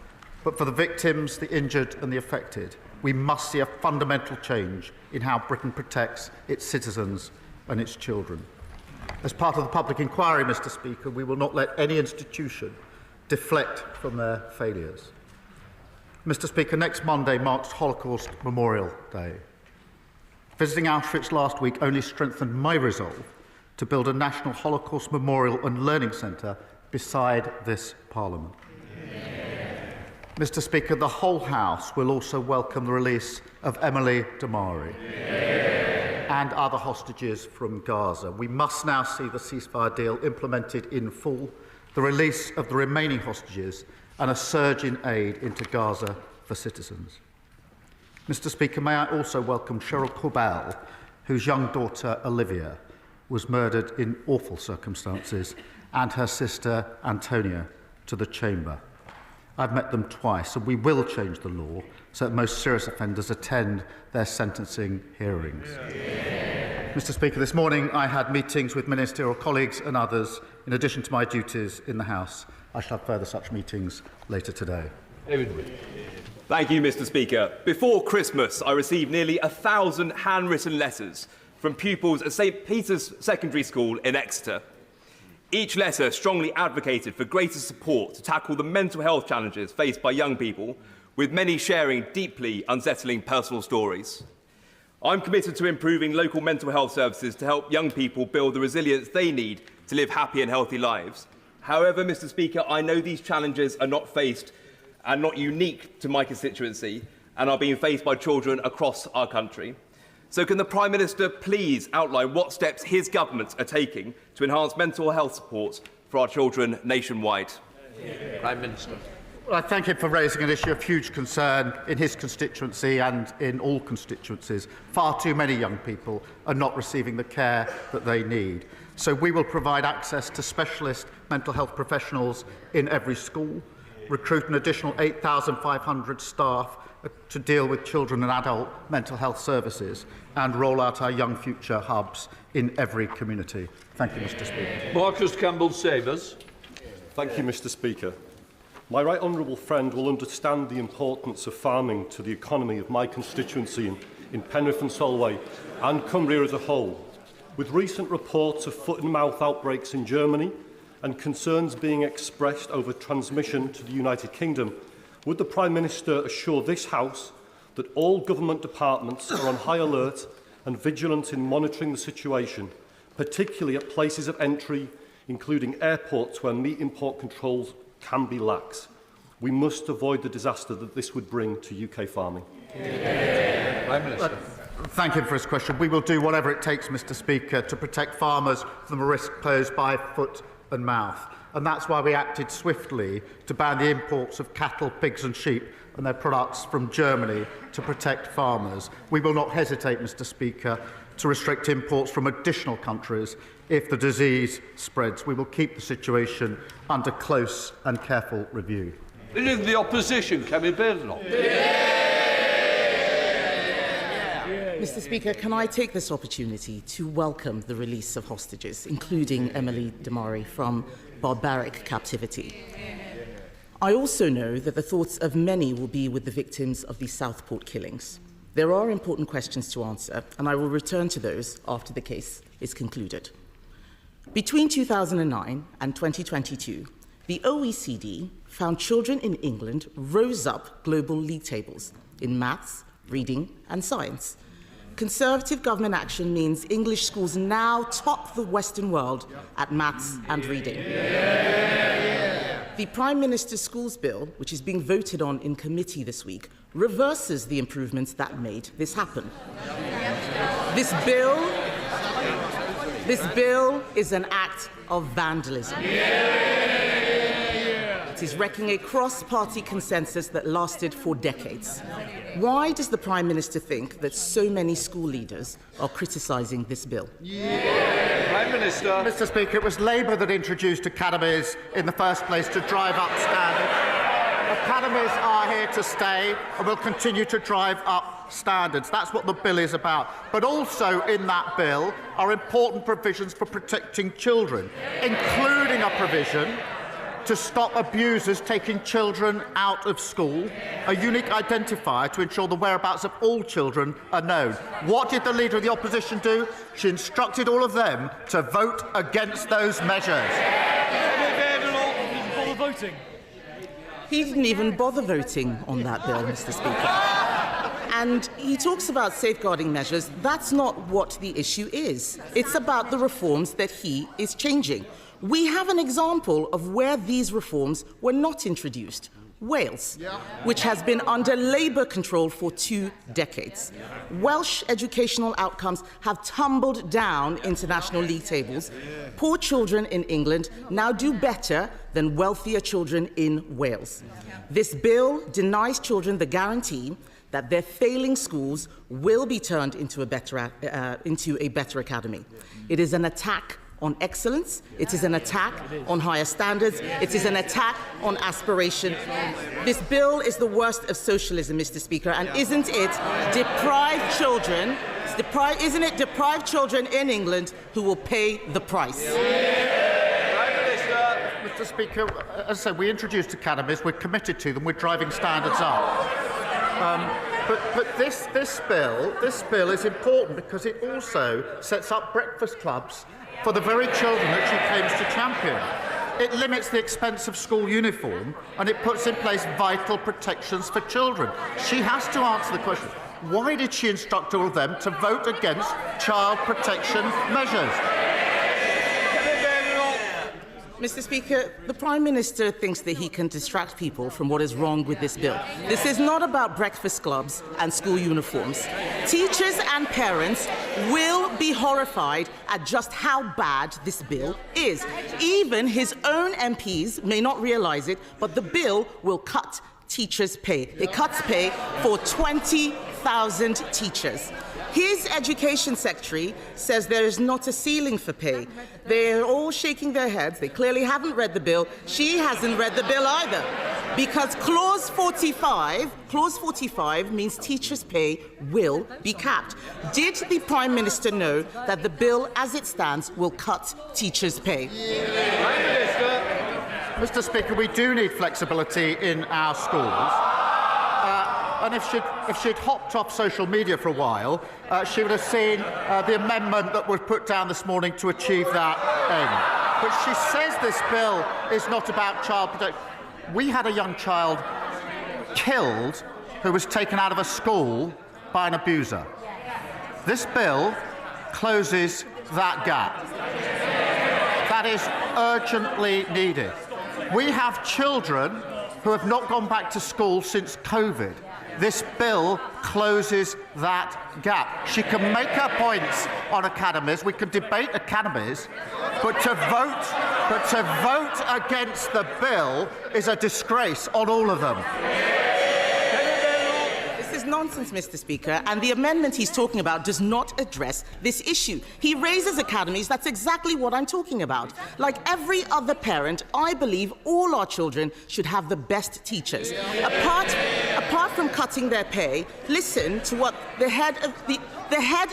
but for the victims, the injured and the affected, we must see a fundamental change in how Britain protects its citizens and its children. As part of the public inquiry, Mr. Speaker, we will not let any institution deflect from their failures. Mr. Speaker, next Monday marks Holocaust Memorial Day. Visiting Auschwitz last week only strengthened my resolve to build a national Holocaust Memorial and Learning Centre beside this Parliament. Mr. Speaker, the whole House will also welcome the release of Emily Damari and other hostages from Gaza. We must now see the ceasefire deal implemented in full, the release of the remaining hostages and a surge in aid into Gaza for citizens. Mr. Speaker, may I also welcome Cheryl Corbell, whose young daughter Olivia was murdered in awful circumstances, and her sister Antonia to the Chamber. I've met them twice, and we will change the law so that most serious offenders attend their sentencing hearings. Mr. Speaker, this morning I had meetings with ministerial colleagues and others in addition to my duties in the House. I shall have further such meetings later today. Thank you, Mr. Speaker. Before Christmas, I received nearly 1,000 handwritten letters from pupils at St Peter's Secondary School in Exeter. Each letter strongly advocated for greater support to tackle the mental health challenges faced by young people, with many sharing deeply unsettling personal stories. I'm committed to improving local mental health services to help young people build the resilience they need to live happy and healthy lives. However, Mr. Speaker, I know these challenges are not faced and not unique to my constituency and are being faced by children across our country. So can the Prime Minister please outline what steps his government are taking to enhance mental health support for our children nationwide? Prime Minister. Well, I thank him for raising an issue of huge concern in his constituency and in all constituencies. Far too many young people are not receiving the care that they need. So we will provide access to specialist mental health professionals in every school, recruit an additional 8,500 staff to deal with children and adult mental health services, and roll out our Young Future hubs in every community. Thank you, Mr. Speaker. Marcus Campbell-Savers. Thank you, Mr. Speaker. My right honourable friend will understand the importance of farming to the economy of my constituency in Penrith and Solway and Cumbria as a whole. With recent reports of foot-and-mouth outbreaks in Germany and concerns being expressed over transmission to the United Kingdom, would the Prime Minister assure this House that all government departments are on high alert and vigilant in monitoring the situation, particularly at places of entry including airports where meat import controls can be lax. We must avoid the disaster that this would bring to UK farming. Prime Minister. Thank him for his question. We will do whatever it takes, Mr. Speaker, to protect farmers from the risk posed by foot and mouth. And that's why we acted swiftly to ban the imports of cattle, pigs and sheep and their products from Germany to protect farmers. We will not hesitate, Mr. Speaker, to restrict imports from additional countries if the disease spreads. We will keep the situation under close and careful review. Leader of the Opposition, Kemi Badenoch. Mr. Speaker, can I take this opportunity to welcome the release of hostages, including Emily Damari, from barbaric captivity? I also know that the thoughts of many will be with the victims of the Southport killings. There are important questions to answer, and I will return to those after the case is concluded. Between 2009 and 2022, the OECD found children in England rose up global league tables in maths, reading and science. Conservative government action means English schools now top the Western world at maths and reading. The Prime Minister's Schools Bill, which is being voted on in committee this week, reverses the improvements that made this happen. This bill is an act of vandalism. It is wrecking a cross-party consensus that lasted for decades. Why does the Prime Minister think that so many school leaders are criticising this bill? Prime Minister. Mr. Speaker, it was Labour that introduced academies in the first place to drive up standards. Academies are here to stay and will continue to drive up standards. That's what the bill is about. But also in that bill are important provisions for protecting children, including a provision to stop abusers taking children out of school, a unique identifier to ensure the whereabouts of all children are known. What did the Leader of the Opposition do? She instructed all of them to vote against those measures. He didn't even bother voting on that bill, Mr. Speaker. And he talks about safeguarding measures. That's not what the issue is. It's about the reforms that he is changing. We have an example of where these reforms were not introduced. Wales, which has been under Labour control for 2 decades. Welsh educational outcomes have tumbled down international league tables. Poor children in England now do better than wealthier children in Wales. This bill denies children the guarantee that their failing schools will be turned into a better academy. It is an attack on excellence, it is an attack on higher standards, it is an attack on aspiration. This bill is the worst of socialism, Mr. Speaker, and isn't it deprived children in England who will pay the price? Mr. Speaker, as I said, we introduced academies, we're committed to them, we're driving standards up. But this bill is important because it also sets up breakfast clubs for the very children that she claims to champion. It limits the expense of school uniform and it puts in place vital protections for children. She has to answer the question, why did she instruct all of them to vote against child protection measures? Mr. Speaker, the Prime Minister thinks that he can distract people from what is wrong with this bill. This is not about breakfast clubs and school uniforms. Teachers and parents will be horrified at just how bad this bill is. Even his own MPs may not realise it, but the bill will cut teachers' pay. It cuts pay for 20,000 teachers. His Education Secretary says there is not a ceiling for pay. They're all shaking their heads. They clearly haven't read the bill. She hasn't read the bill either. Because Clause 45 means teachers' pay will be capped. Did the Prime Minister know that the bill, as it stands, will cut teachers' pay? Prime Minister. Mr. Speaker, we do need flexibility in our schools. And if she'd hopped off social media for a while, she would have seen the amendment that was put down this morning to achieve that end. But she says this bill is not about child protection. We had a young child killed who was taken out of a school by an abuser. This bill closes that gap. that is urgently needed. We have children who have not gone back to school since COVID. This bill closes that gap. She can make her points on academies. We can debate academies, but to vote against the bill is a disgrace on all of them. This is nonsense, Mr. Speaker, and the amendment he's talking about does not address this issue. He raises academies. That's exactly what I'm talking about. Like every other parent, I believe all our children should have the best teachers. Apart from cutting their pay, listen to what the head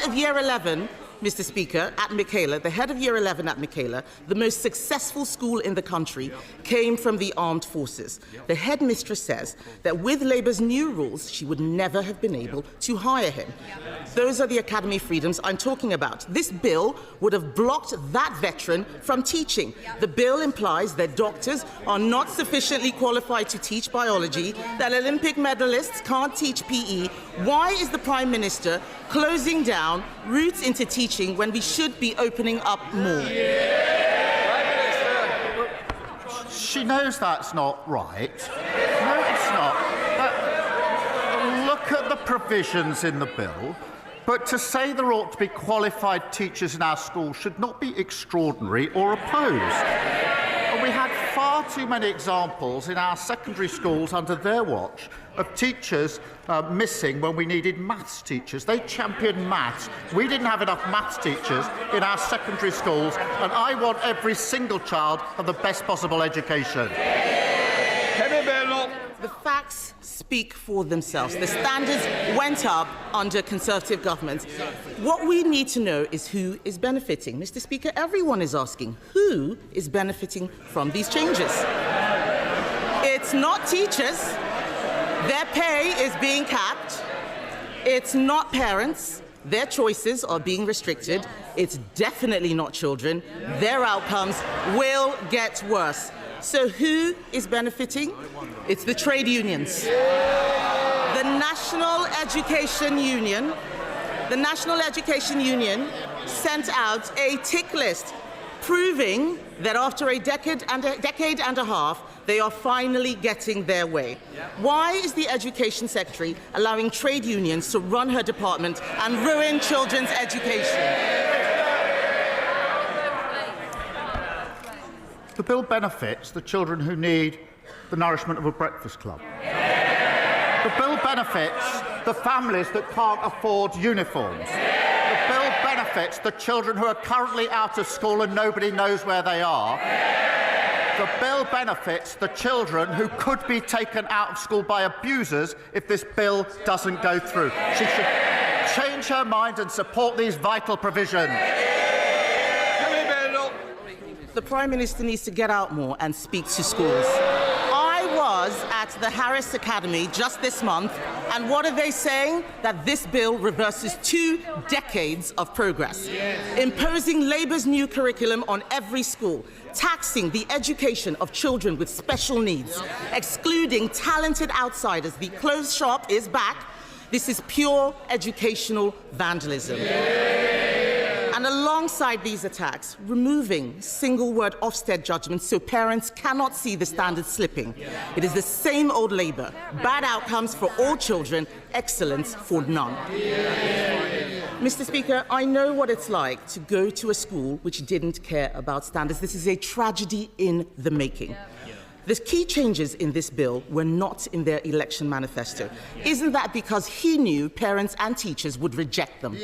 of Year 11, Mr. Speaker, at Michaela, the head of Year 11 at Michaela, the most successful school in the country, came from the armed forces. The headmistress says that with Labour's new rules, she would never have been able to hire him. Those are the academy freedoms I'm talking about. This bill would have blocked that veteran from teaching. The bill implies that doctors are not sufficiently qualified to teach biology, that Olympic medalists can't teach PE. Why is the Prime Minister closing down routes into teaching when we should be opening up more? She knows that's not right. No, it's not. Look at the provisions in the bill. But to say there ought to be qualified teachers in our schools should not be extraordinary or opposed. We had far too many examples in our secondary schools under their watch of teachers missing when we needed maths teachers. They championed maths. We didn't have enough maths teachers in our secondary schools, and I want every single child to have the best possible education. Kemi Badenoch. The facts speak for themselves. The standards went up under Conservative governments. What we need to know is who is benefiting. Mr. Speaker, everyone is asking who is benefiting from these changes. It's not teachers. Their pay is being capped. It's not parents. Their choices are being restricted. It's definitely not children. Their outcomes will get worse. So who is benefiting? It's the trade unions. The National Education Union sent out a tick list proving that after a decade and a half, they are finally getting their way. Why is the Education Secretary allowing trade unions to run her department and ruin children's education? The bill benefits the children who need the nourishment of a breakfast club. The bill benefits the families that can't afford uniforms. The bill benefits the children who are currently out of school and nobody knows where they are. The bill benefits the children who could be taken out of school by abusers if this bill doesn't go through. She should change her mind and support these vital provisions. The Prime Minister needs to get out more and speak to schools. I was at the Harris Academy just this month, and what are they saying? That this bill reverses 2 decades of progress, imposing Labour's new curriculum on every school, taxing the education of children with special needs, excluding talented outsiders. The closed shop is back. This is pure educational vandalism. And alongside these attacks, removing single-word Ofsted judgments so parents cannot see the standards slipping. It is the same old Labour. Bad outcomes for all children, excellence for none. Mr. Speaker, I know what it's like to go to a school which didn't care about standards. This is a tragedy in the making. The key changes in this bill were not in their election manifesto. Isn't that because he knew parents and teachers would reject them?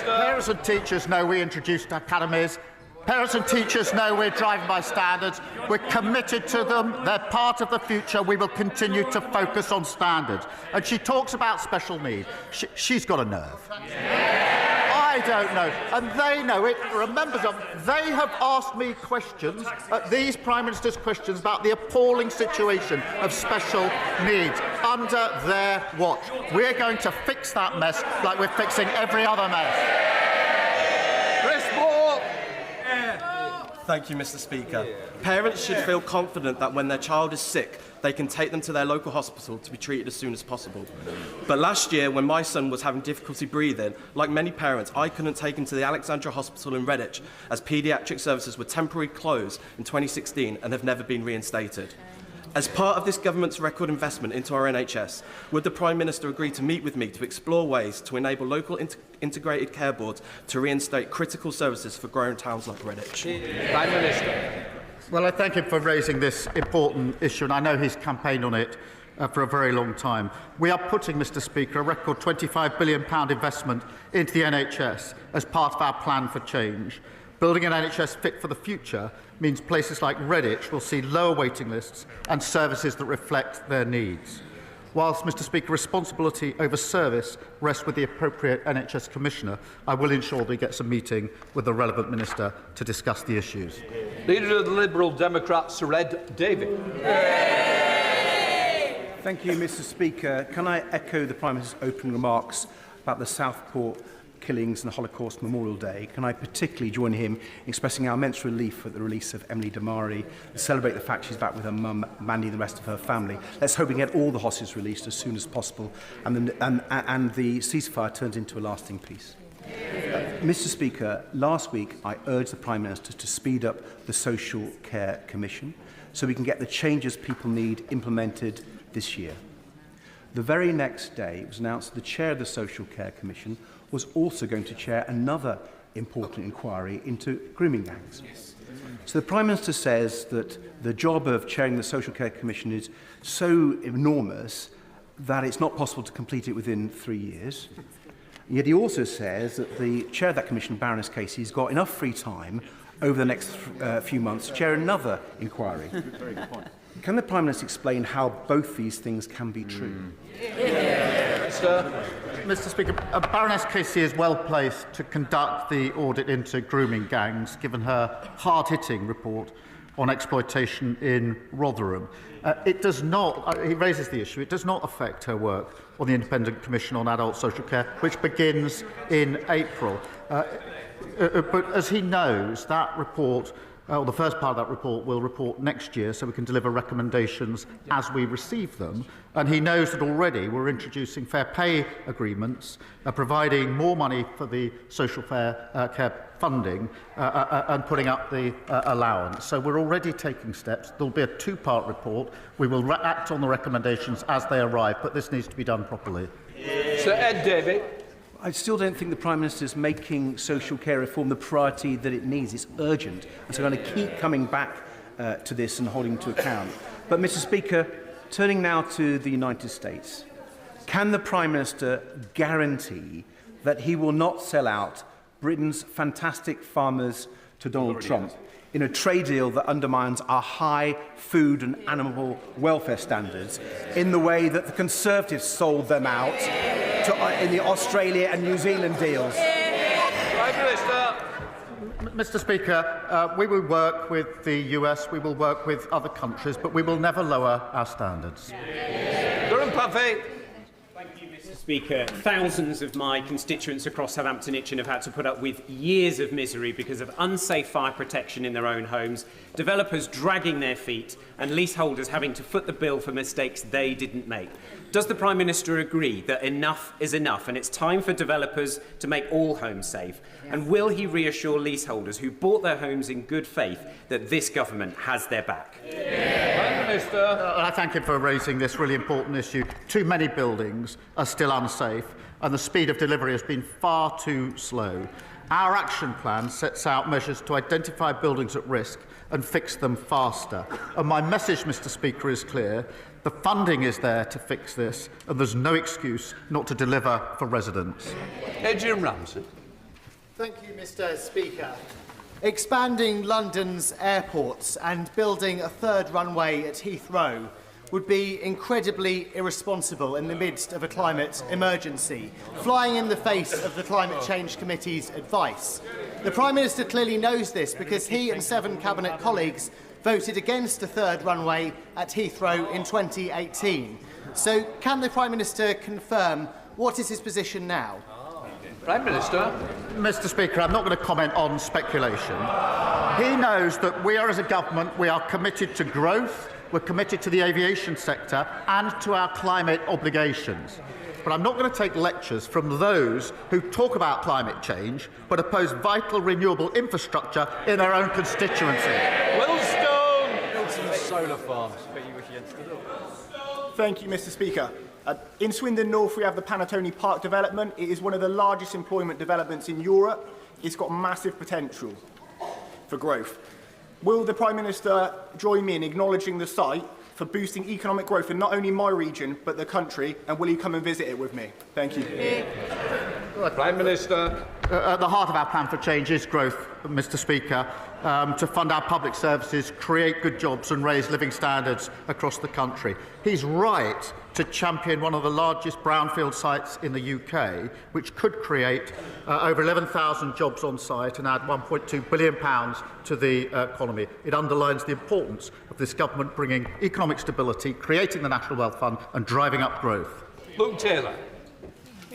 Parents and teachers know we introduced academies. Parents and teachers know we're driving by standards. We're committed to them. They're part of the future. We will continue to focus on standards. And she talks about special needs. She's got a nerve. I don't know. And they know it. Remember, they have asked me questions, these Prime Minister's questions, about the appalling situation of special needs under their watch. We're going to fix that mess like we're fixing every other mess. Thank you, Mr. Speaker. Parents should feel confident that when their child is sick, they can take them to their local hospital to be treated as soon as possible. But last year, when my son was having difficulty breathing, like many parents, I couldn't take him to the Alexandra Hospital in Redditch, as paediatric services were temporarily closed in 2016 and have never been reinstated. As part of this government's record investment into our NHS, would the Prime Minister agree to meet with me to explore ways to enable local integrated care boards to reinstate critical services for growing towns like Redditch? Prime Minister. Well, I thank him for raising this important issue, and I know he's campaigned on it for a very long time. We are putting, Mr. Speaker, a record £25 billion investment into the NHS as part of our plan for change. Building an NHS fit for the future means places like Redditch will see lower waiting lists and services that reflect their needs. Whilst, Mr. Speaker, responsibility over service rests with the appropriate NHS Commissioner, I will ensure that he gets a meeting with the relevant Minister to discuss the issues. Leader of the Liberal Democrats, Sir Ed Davey. Thank you, Mr. Speaker. Can I echo the Prime Minister's opening remarks about the Southport killings and the Holocaust Memorial Day? Can I particularly join him in expressing our immense relief at the release of Emily Damari and celebrate the fact she's back with her mum, Mandy, and the rest of her family. Let's hope we can get all the hostages released as soon as possible and the ceasefire turns into a lasting peace. Mr. Speaker, last week I urged the Prime Minister to speed up the Social Care Commission so we can get the changes people need implemented this year. The very next day, it was announced that the chair of the Social Care Commission was also going to chair another important inquiry into grooming gangs. So the Prime Minister says that the job of chairing the Social Care Commission is so enormous that it's not possible to complete it within 3 years. Yet he also says that the chair of that commission, Baroness Casey, has got enough free time over the next few months to chair another inquiry. Can the Prime Minister explain how both these things can be true? Mr. Speaker, Baroness Casey is well placed to conduct the audit into grooming gangs, given her hard-hitting report on exploitation in Rotherham. It does not, he raises the issue, it does not affect her work on the Independent Commission on Adult Social Care, which begins in April. But as he knows, that report, the first part of that report will report next year, so we can deliver recommendations as we receive them. And he knows that already we're introducing fair pay agreements, providing more money for the social care funding and putting up the allowance. So we're already taking steps. There'll be a two-part report. We will act on the recommendations as they arrive, but this needs to be done properly. Sir Ed Davey. I still don't think the Prime Minister is making social care reform the priority that it needs. It's urgent. And so I'm going to keep coming back to this and holding to account. But, Mr. Speaker, turning now to the United States, can the Prime Minister guarantee that he will not sell out Britain's fantastic farmers to Donald Trump in a trade deal that undermines our high food and animal welfare standards in the way that the Conservatives sold them out in the Australia and New Zealand deals? Prime Minister. Mr. Speaker, we will work with the US, we will work with other countries, but we will never lower our standards. Durham Parfait. Mr. Speaker, thousands of my constituents across Southampton Itchen have had to put up with years of misery because of unsafe fire protection in their own homes, developers dragging their feet and leaseholders having to foot the bill for mistakes they didn't make. Does the Prime Minister agree that enough is enough and it's time for developers to make all homes safe? And will he reassure leaseholders who bought their homes in good faith that this government has their back? Prime Minister. I thank him for raising this really important issue. Too many buildings are still unsafe and the speed of delivery has been far too slow. Our action plan sets out measures to identify buildings at risk and fix them faster. And my message, Mr. Speaker, is clear. The funding is there to fix this, and there's no excuse not to deliver for residents. Adrian Ramsey. Thank you, Mr. Speaker. Expanding London's airports and building a third runway at Heathrow would be incredibly irresponsible in the midst of a climate emergency, flying in the face of the Climate Change Committee's advice. The Prime Minister clearly knows this because he and 7 Cabinet colleagues voted against a third runway at Heathrow in 2018. So can the Prime Minister confirm what is his position now? Prime Minister. Mr. Speaker, I'm not going to comment on speculation, He knows that we are, as a government, we are committed to growth, we're committed to the aviation sector and to our climate obligations. But I'm not going to take lectures from those who talk about climate change but oppose vital renewable infrastructure in their own constituency. Willstone! Build some solar farms. Thank you, Mr. Speaker. In Swindon North, we have the Panatoni Park development. It is one of the largest employment developments in Europe. It's got massive potential for growth. Will the Prime Minister join me in acknowledging the site for boosting economic growth in not only my region but the country, and will he come and visit it with me? Thank you. Prime Minister. At the heart of our plan for change is growth, Mr. Speaker, to fund our public services, create good jobs and raise living standards across the country. He's right to champion one of the largest brownfield sites in the UK, which could create over 11,000 jobs on site and add £1.2 billion to the economy. It underlines the importance of this government bringing economic stability, creating the National Wealth Fund and driving up growth. Luke Taylor.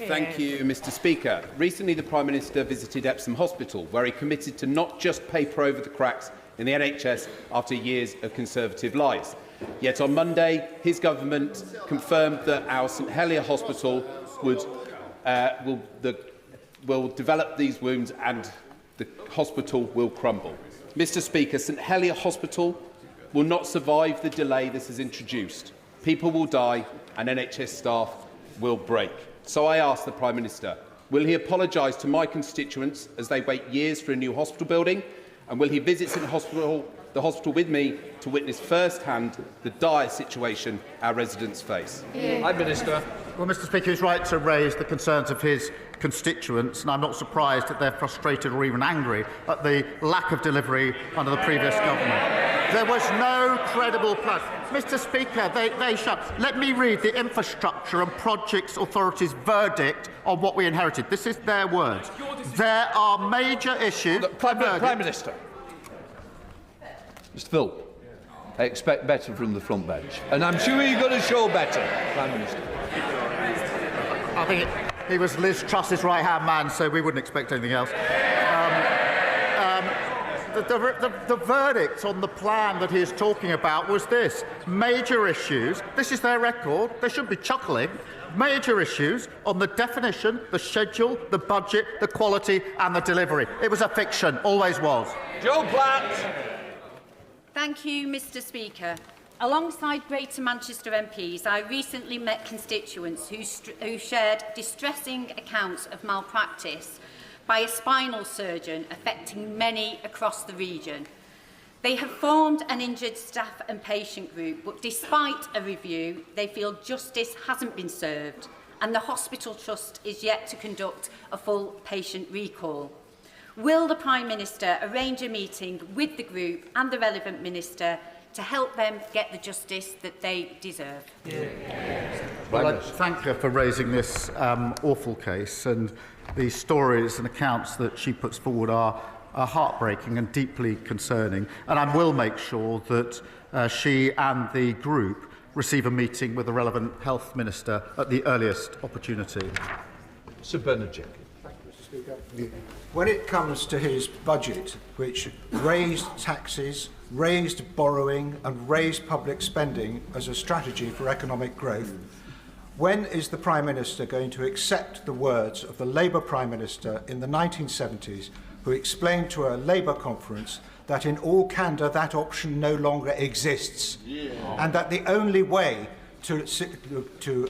Thank you, Mr. Speaker. Recently, the Prime Minister visited Epsom Hospital, where he committed to not just paper over the cracks in the NHS after years of Conservative lies. Yet on Monday, his government confirmed that our St Helier Hospital will develop these wounds and the hospital will crumble. Mr. Speaker, St Helier Hospital will not survive the delay this has introduced. People will die and NHS staff will break. So I ask the Prime Minister, will he apologise to my constituents as they wait years for a new hospital building? And will he visit the hospital with me to witness firsthand the dire situation our residents face? Prime Minister. Well, Mr. Speaker, he's right to raise the concerns of his constituents, and I'm not surprised that they're frustrated or even angry at the lack of delivery under the previous government. There was no credible plan. Mr. Speaker, they shut. Let me read the Infrastructure and Projects Authority's verdict on what we inherited. This is their words. There are major issues. Prime Minister. Mr. Phil, I expect better from the front bench, and I'm sure you're going to show better, Prime Minister. I think he was Liz Truss's right-hand man, so we wouldn't expect anything else. The verdict on the plan that he is talking about was this. Major issues. This is their record. They shouldn't be chuckling. Major issues on the definition, the schedule, the budget, the quality and the delivery. It was a fiction. Always was. Joe Platt. Thank you, Mr. Speaker. Alongside Greater Manchester MPs, I recently met constituents who shared distressing accounts of malpractice by a spinal surgeon affecting many across the region. They have formed an injured staff and patient group, but despite a review, they feel justice hasn't been served and the Hospital Trust is yet to conduct a full patient recall. Will the Prime Minister arrange a meeting with the group and the relevant minister to help them get the justice that they deserve? Well, I thank her for raising this awful case, and the stories and accounts that she puts forward are heartbreaking and deeply concerning, and I will make sure that she and the group receive a meeting with the relevant health minister at the earliest opportunity. Sir Benedict. When it comes to his budget, which raised taxes, raised borrowing and raised public spending as a strategy for economic growth, when is the Prime Minister going to accept the words of the Labour Prime Minister in the 1970s, who explained to a Labour conference that in all candour that option no longer exists, and that the only way to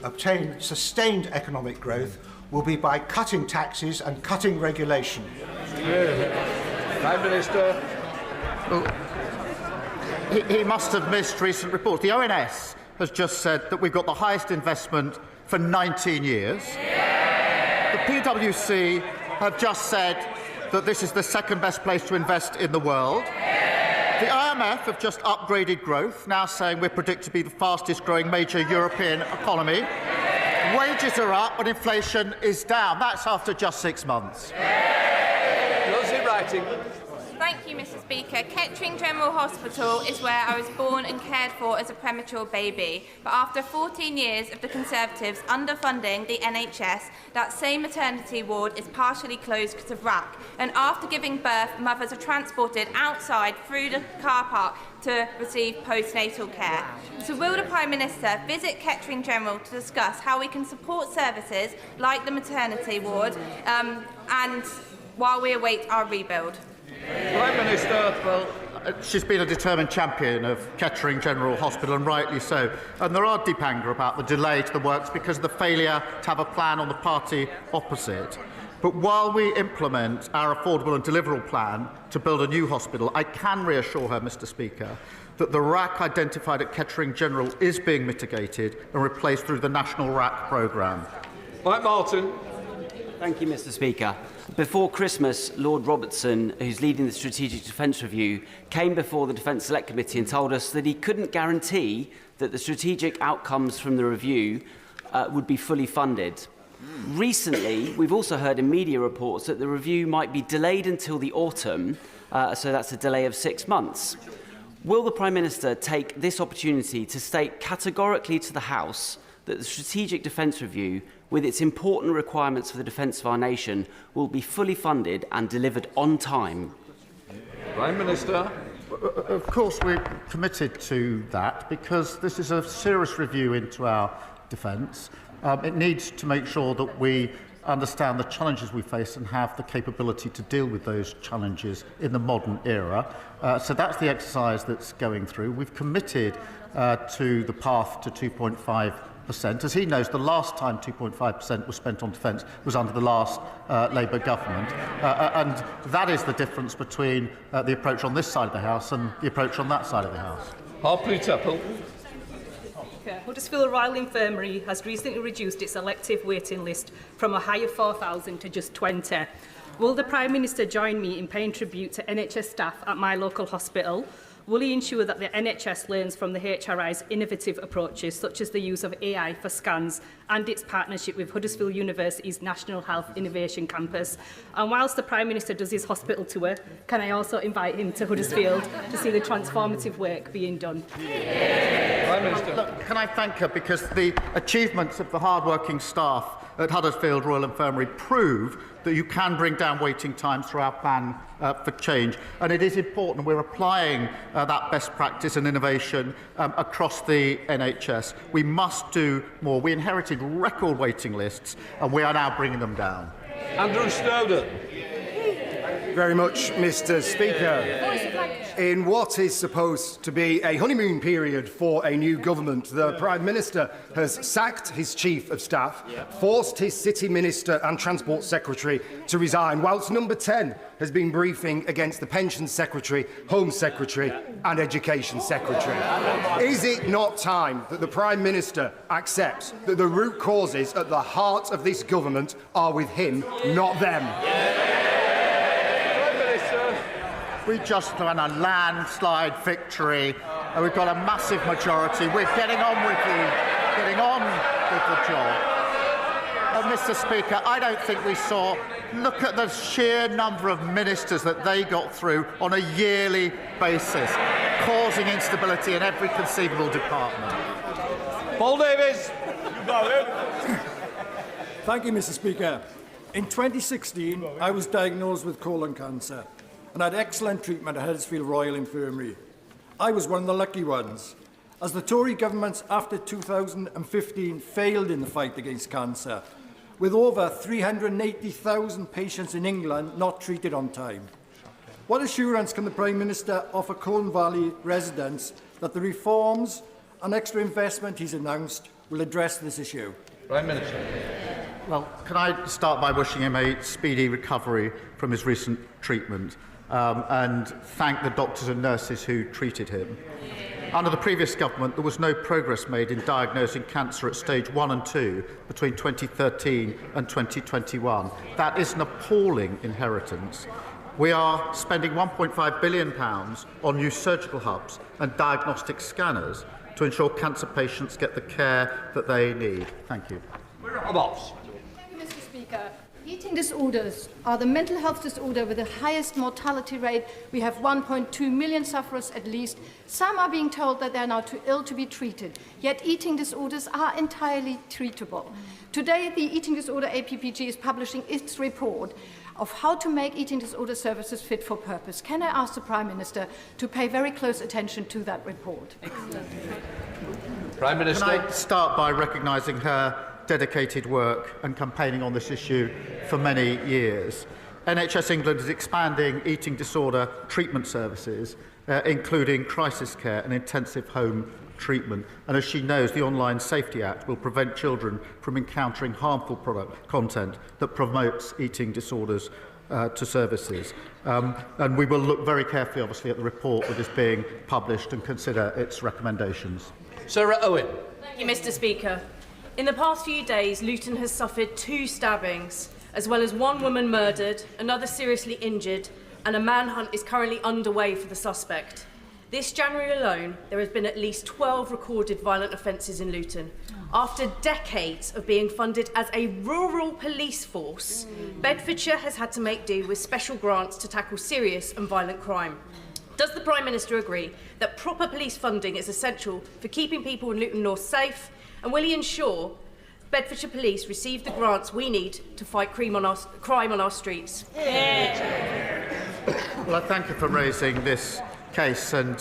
obtain sustained economic growth will be by cutting taxes and cutting regulation? Prime Minister. Well, he must have missed recent reports. The ONS has just said that we've got the highest investment for 19 years. The PwC have just said that this is the second best place to invest in the world. The IMF have just upgraded growth, now saying we're predicted to be the fastest growing major European economy. Wages are up and inflation is down. That's after just 6 months. Rosie Writing. Thank you, Mr. Speaker. Kettering General Hospital is where I was born and cared for as a premature baby. But after 14 years of the Conservatives underfunding the NHS, that same maternity ward is partially closed because of RAC. And after giving birth, mothers are transported outside through the car park to receive postnatal care. So will the Prime Minister visit Kettering General to discuss how we can support services like the maternity ward and while we await our rebuild? Prime Minister. Well, she's been a determined champion of Kettering General Hospital, and rightly so. And there are deep anger about the delay to the works because of the failure to have a plan on the party opposite. But while we implement our affordable and deliverable plan to build a new hospital, I can reassure her, Mr. Speaker, that the RAC identified at Kettering General is being mitigated and replaced through the National RAC programme. Mike Martin. Thank you, Mr. Speaker. Before Christmas, Lord Robertson, who's leading the Strategic Defence Review, came before the Defence Select Committee and told us that he couldn't guarantee that the strategic outcomes from the review would be fully funded. Recently, we've also heard in media reports that the review might be delayed until the autumn, so that's a delay of 6 months. Will the Prime Minister take this opportunity to state categorically to the House that the Strategic Defence Review, with its important requirements for the defence of our nation, will be fully funded and delivered on time? Prime Minister. Of course, we're committed to that because this is a serious review into our defence. It needs to make sure that we understand the challenges we face and have the capability to deal with those challenges in the modern era. So that's the exercise that's going through. We've committed to the path to 2.5%. As he knows, the last time 2.5% was spent on defence was under the last Labour government. And that is the difference between the approach on this side of the House and the approach on that side of the House. Harpreet Temple. Huddersfield Royal Infirmary has recently reduced its elective waiting list from a high of 4,000 to just 20. Will the Prime Minister join me in paying tribute to NHS staff at my local hospital? Will he ensure that the NHS learns from the HRI's innovative approaches, such as the use of AI for scans and its partnership with Huddersfield University's National Health Innovation Campus? And whilst the Prime Minister does his hospital tour, can I also invite him to Huddersfield to see the transformative work being done? Look, can I thank her because the achievements of the hard-working staff at Huddersfield Royal Infirmary prove that you can bring down waiting times through our plan for change. And it is important we're applying that best practice and innovation across the NHS. We must do more. We inherited record waiting lists and we are now bringing them down. Andrew Snowden. Very much, Mr. Speaker. In what is supposed to be a honeymoon period for a new government, the Prime Minister has sacked his Chief of Staff, forced his City Minister and Transport Secretary to resign, whilst Number 10 has been briefing against the Pensions Secretary, Home Secretary and Education Secretary. Is it not time that the Prime Minister accepts that the root causes at the heart of this government are with him, not them? We just won a landslide victory. We've got a massive majority. We're getting on with the job. And Mr. Speaker, I don't think we saw. Look at the sheer number of ministers that they got through on a yearly basis, causing instability in every conceivable department. Paul Davies. Thank you, Mr. Speaker. In 2016, I was diagnosed with colon cancer and had excellent treatment at Huddersfield Royal Infirmary. I was one of the lucky ones, as the Tory governments after 2015 failed in the fight against cancer, with over 380,000 patients in England not treated on time. What assurance can the Prime Minister offer Colne Valley residents that the reforms and extra investment he's announced will address this issue? Prime Minister. Well, can I start by wishing him a speedy recovery from his recent treatment and thank the doctors and nurses who treated him. Under the previous government, there was no progress made in diagnosing cancer at stage 1 and 2 between 2013 and 2021. That is an appalling inheritance. We are spending £1.5 billion on new surgical hubs and diagnostic scanners to ensure cancer patients get the care that they need. Thank you. Thank you, Mr. Speaker. Eating disorders are the mental health disorder with the highest mortality rate. We have 1.2 million sufferers at least. Some are being told that they are now too ill to be treated, yet eating disorders are entirely treatable. Today, the Eating Disorder APPG is publishing its report of how to make eating disorder services fit for purpose. Can I ask the Prime Minister to pay very close attention to that report? Prime Minister. Can I start by recognising her dedicated work and campaigning on this issue for many years? NHS England is expanding eating disorder treatment services, including crisis care and intensive home treatment. And as she knows, the Online Safety Act will prevent children from encountering harmful product content that promotes eating disorders to services. And we will look very carefully, obviously, at the report that is being published and consider its recommendations. Sarah Owen. Thank you, Mr. Speaker. In the past few days, Luton has suffered 2 stabbings, as well as 1 woman murdered, another seriously injured, and a manhunt is currently underway for the suspect. This January alone, there has been at least 12 recorded violent offences in Luton. After decades of being funded as a rural police force, Bedfordshire has had to make do with special grants to tackle serious and violent crime. Does the Prime Minister agree that proper police funding is essential for keeping people in Luton North safe, and will he ensure Bedfordshire Police receive the grants we need to fight crime on our streets? Well, I thank you for raising this case, and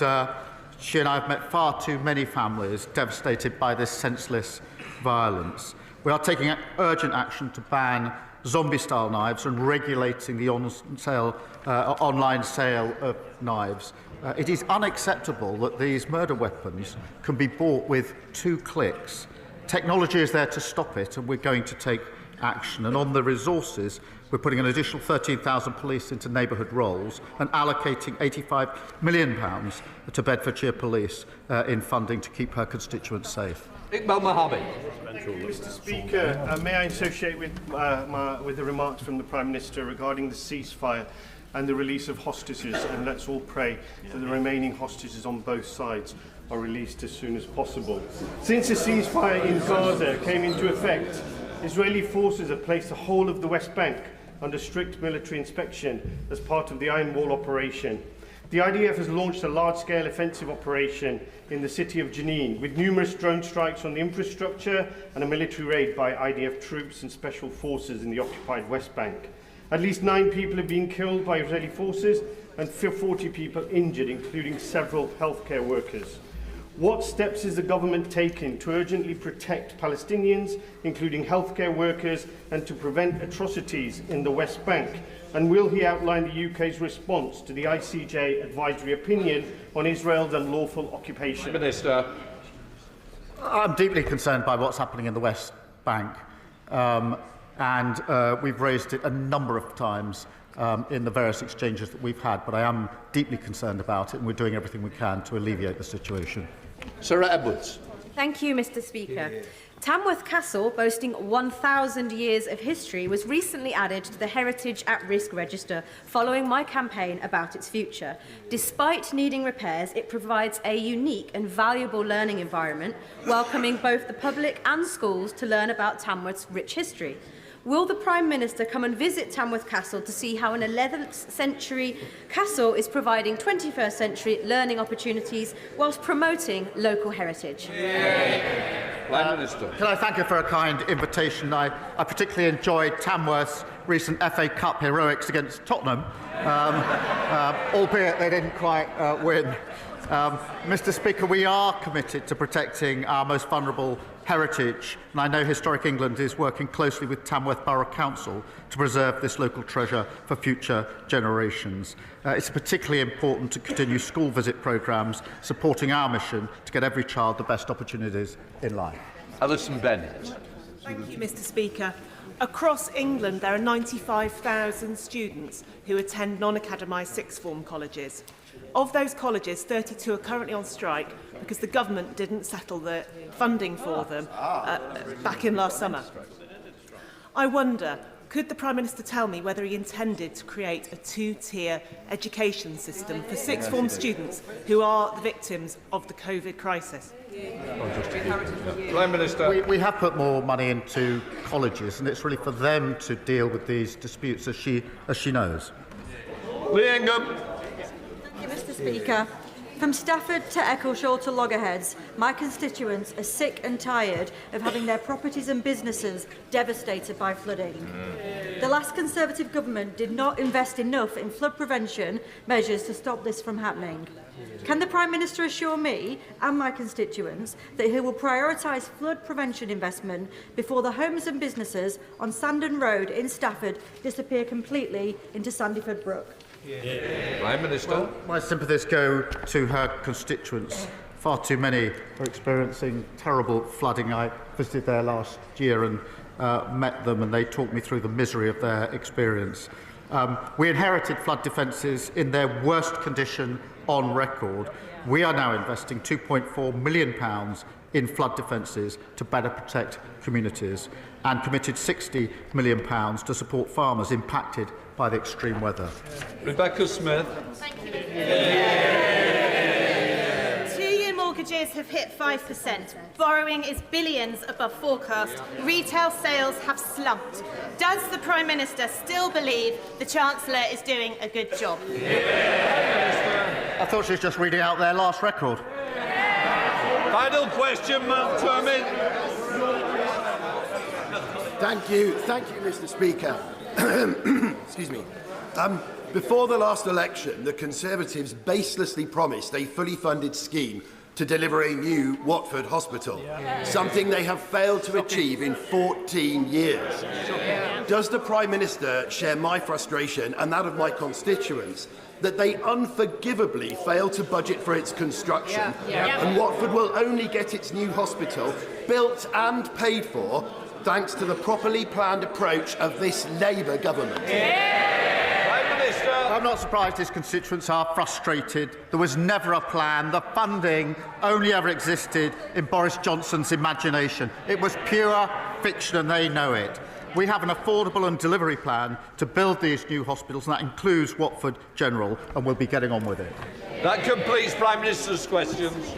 she and I have met far too many families devastated by this senseless violence. We are taking urgent action to ban zombie-style knives and regulating the online sale of knives. It is unacceptable that these murder weapons can be bought with 2 clicks. Technology is there to stop it, and we're going to take action. And on the resources, we're putting an additional 13,000 police into neighbourhood roles and allocating £85 million to Bedfordshire Police in funding to keep her constituents safe. Iqbal Mohammed. Mr. Speaker, may I associate with the remarks from the Prime Minister regarding the ceasefire and the release of hostages, and let's all pray that the remaining hostages on both sides are released as soon as possible. Since the ceasefire in Gaza came into effect, Israeli forces have placed the whole of the West Bank under strict military inspection as part of the Iron Wall operation. The IDF has launched a large-scale offensive operation in the city of Jenin, with numerous drone strikes on the infrastructure and a military raid by IDF troops and special forces in the occupied West Bank. At least 9 people have been killed by Israeli forces and 40 people injured, including several healthcare workers. What steps is the government taking to urgently protect Palestinians, including healthcare workers, and to prevent atrocities in the West Bank? And will he outline the UK's response to the ICJ advisory opinion on Israel's unlawful occupation? Minister. I'm deeply concerned by what's happening in the West Bank, and we've raised it a number of times in the various exchanges that we've had, but I am deeply concerned about it, and we're doing everything we can to alleviate the situation. Sarah Edwards. Thank you, Mr. Speaker. Tamworth Castle, boasting 1,000 years of history, was recently added to the Heritage at Risk Register following my campaign about its future. Despite needing repairs, it provides a unique and valuable learning environment, welcoming both the public and schools to learn about Tamworth's rich history. Will the Prime Minister come and visit Tamworth Castle to see how an 11th century castle is providing 21st century learning opportunities whilst promoting local heritage? Prime Minister. Can I thank you for a kind invitation? I particularly enjoyed Tamworth's recent FA Cup heroics against Tottenham, albeit they didn't quite win. Mr. Speaker, we are committed to protecting our most vulnerable heritage, and I know Historic England is working closely with Tamworth Borough Council to preserve this local treasure for future generations. It's particularly important to continue school visit programmes supporting our mission to get every child the best opportunities in life. Alison Bennett. Thank you, Mr. Speaker. Across England, there are 95,000 students who attend non-academised sixth form colleges. Of those colleges, 32 are currently on strike because the government didn't settle the funding for them back in last summer. I wonder, could the Prime Minister tell me whether he intended to create a 2-tier education system for sixth form students who are the victims of the COVID crisis? Prime Minister. We have put more money into colleges, and it's really for them to deal with these disputes, as she knows. Lee Ingham. Thank you, Mr. Speaker. From Stafford to Eccleshall to Loggerheads, my constituents are sick and tired of having their properties and businesses devastated by flooding. The last Conservative government did not invest enough in flood prevention measures to stop this from happening. Can the Prime Minister assure me and my constituents that he will prioritise flood prevention investment before the homes and businesses on Sandon Road in Stafford disappear completely into Sandyford Brook? Prime Minister. Well, my sympathies go to her constituents. Far too many are experiencing terrible flooding. I visited there last year and met them, and they talked me through the misery of their experience. We inherited flood defences in their worst condition on record. We are now investing £2.4 million in flood defences to better protect communities, and committed £60 million to support farmers impacted by the extreme weather. Rebecca Smith. Thank you. 2-year mortgages have hit 5%. Borrowing is billions above forecast. Retail sales have slumped. Does the Prime Minister still believe the Chancellor is doing a good job? I thought she was just reading out their last record. Final question, Mount Termin. Thank you, Mr. Speaker. Excuse me. Before the last election, the Conservatives baselessly promised a fully funded scheme to deliver a new Watford hospital, something they have failed to achieve in 14 years. Does the Prime Minister share my frustration and that of my constituents that they unforgivably failed to budget for its construction, and Watford will only get its new hospital built and paid for thanks to the properly planned approach of this Labour government? I'm not surprised his constituents are frustrated. There was never a plan. The funding only ever existed in Boris Johnson's imagination. It was pure fiction, and they know it. We have an affordable and delivery plan to build these new hospitals, and that includes Watford General, and we'll be getting on with it. That completes Prime Minister's questions.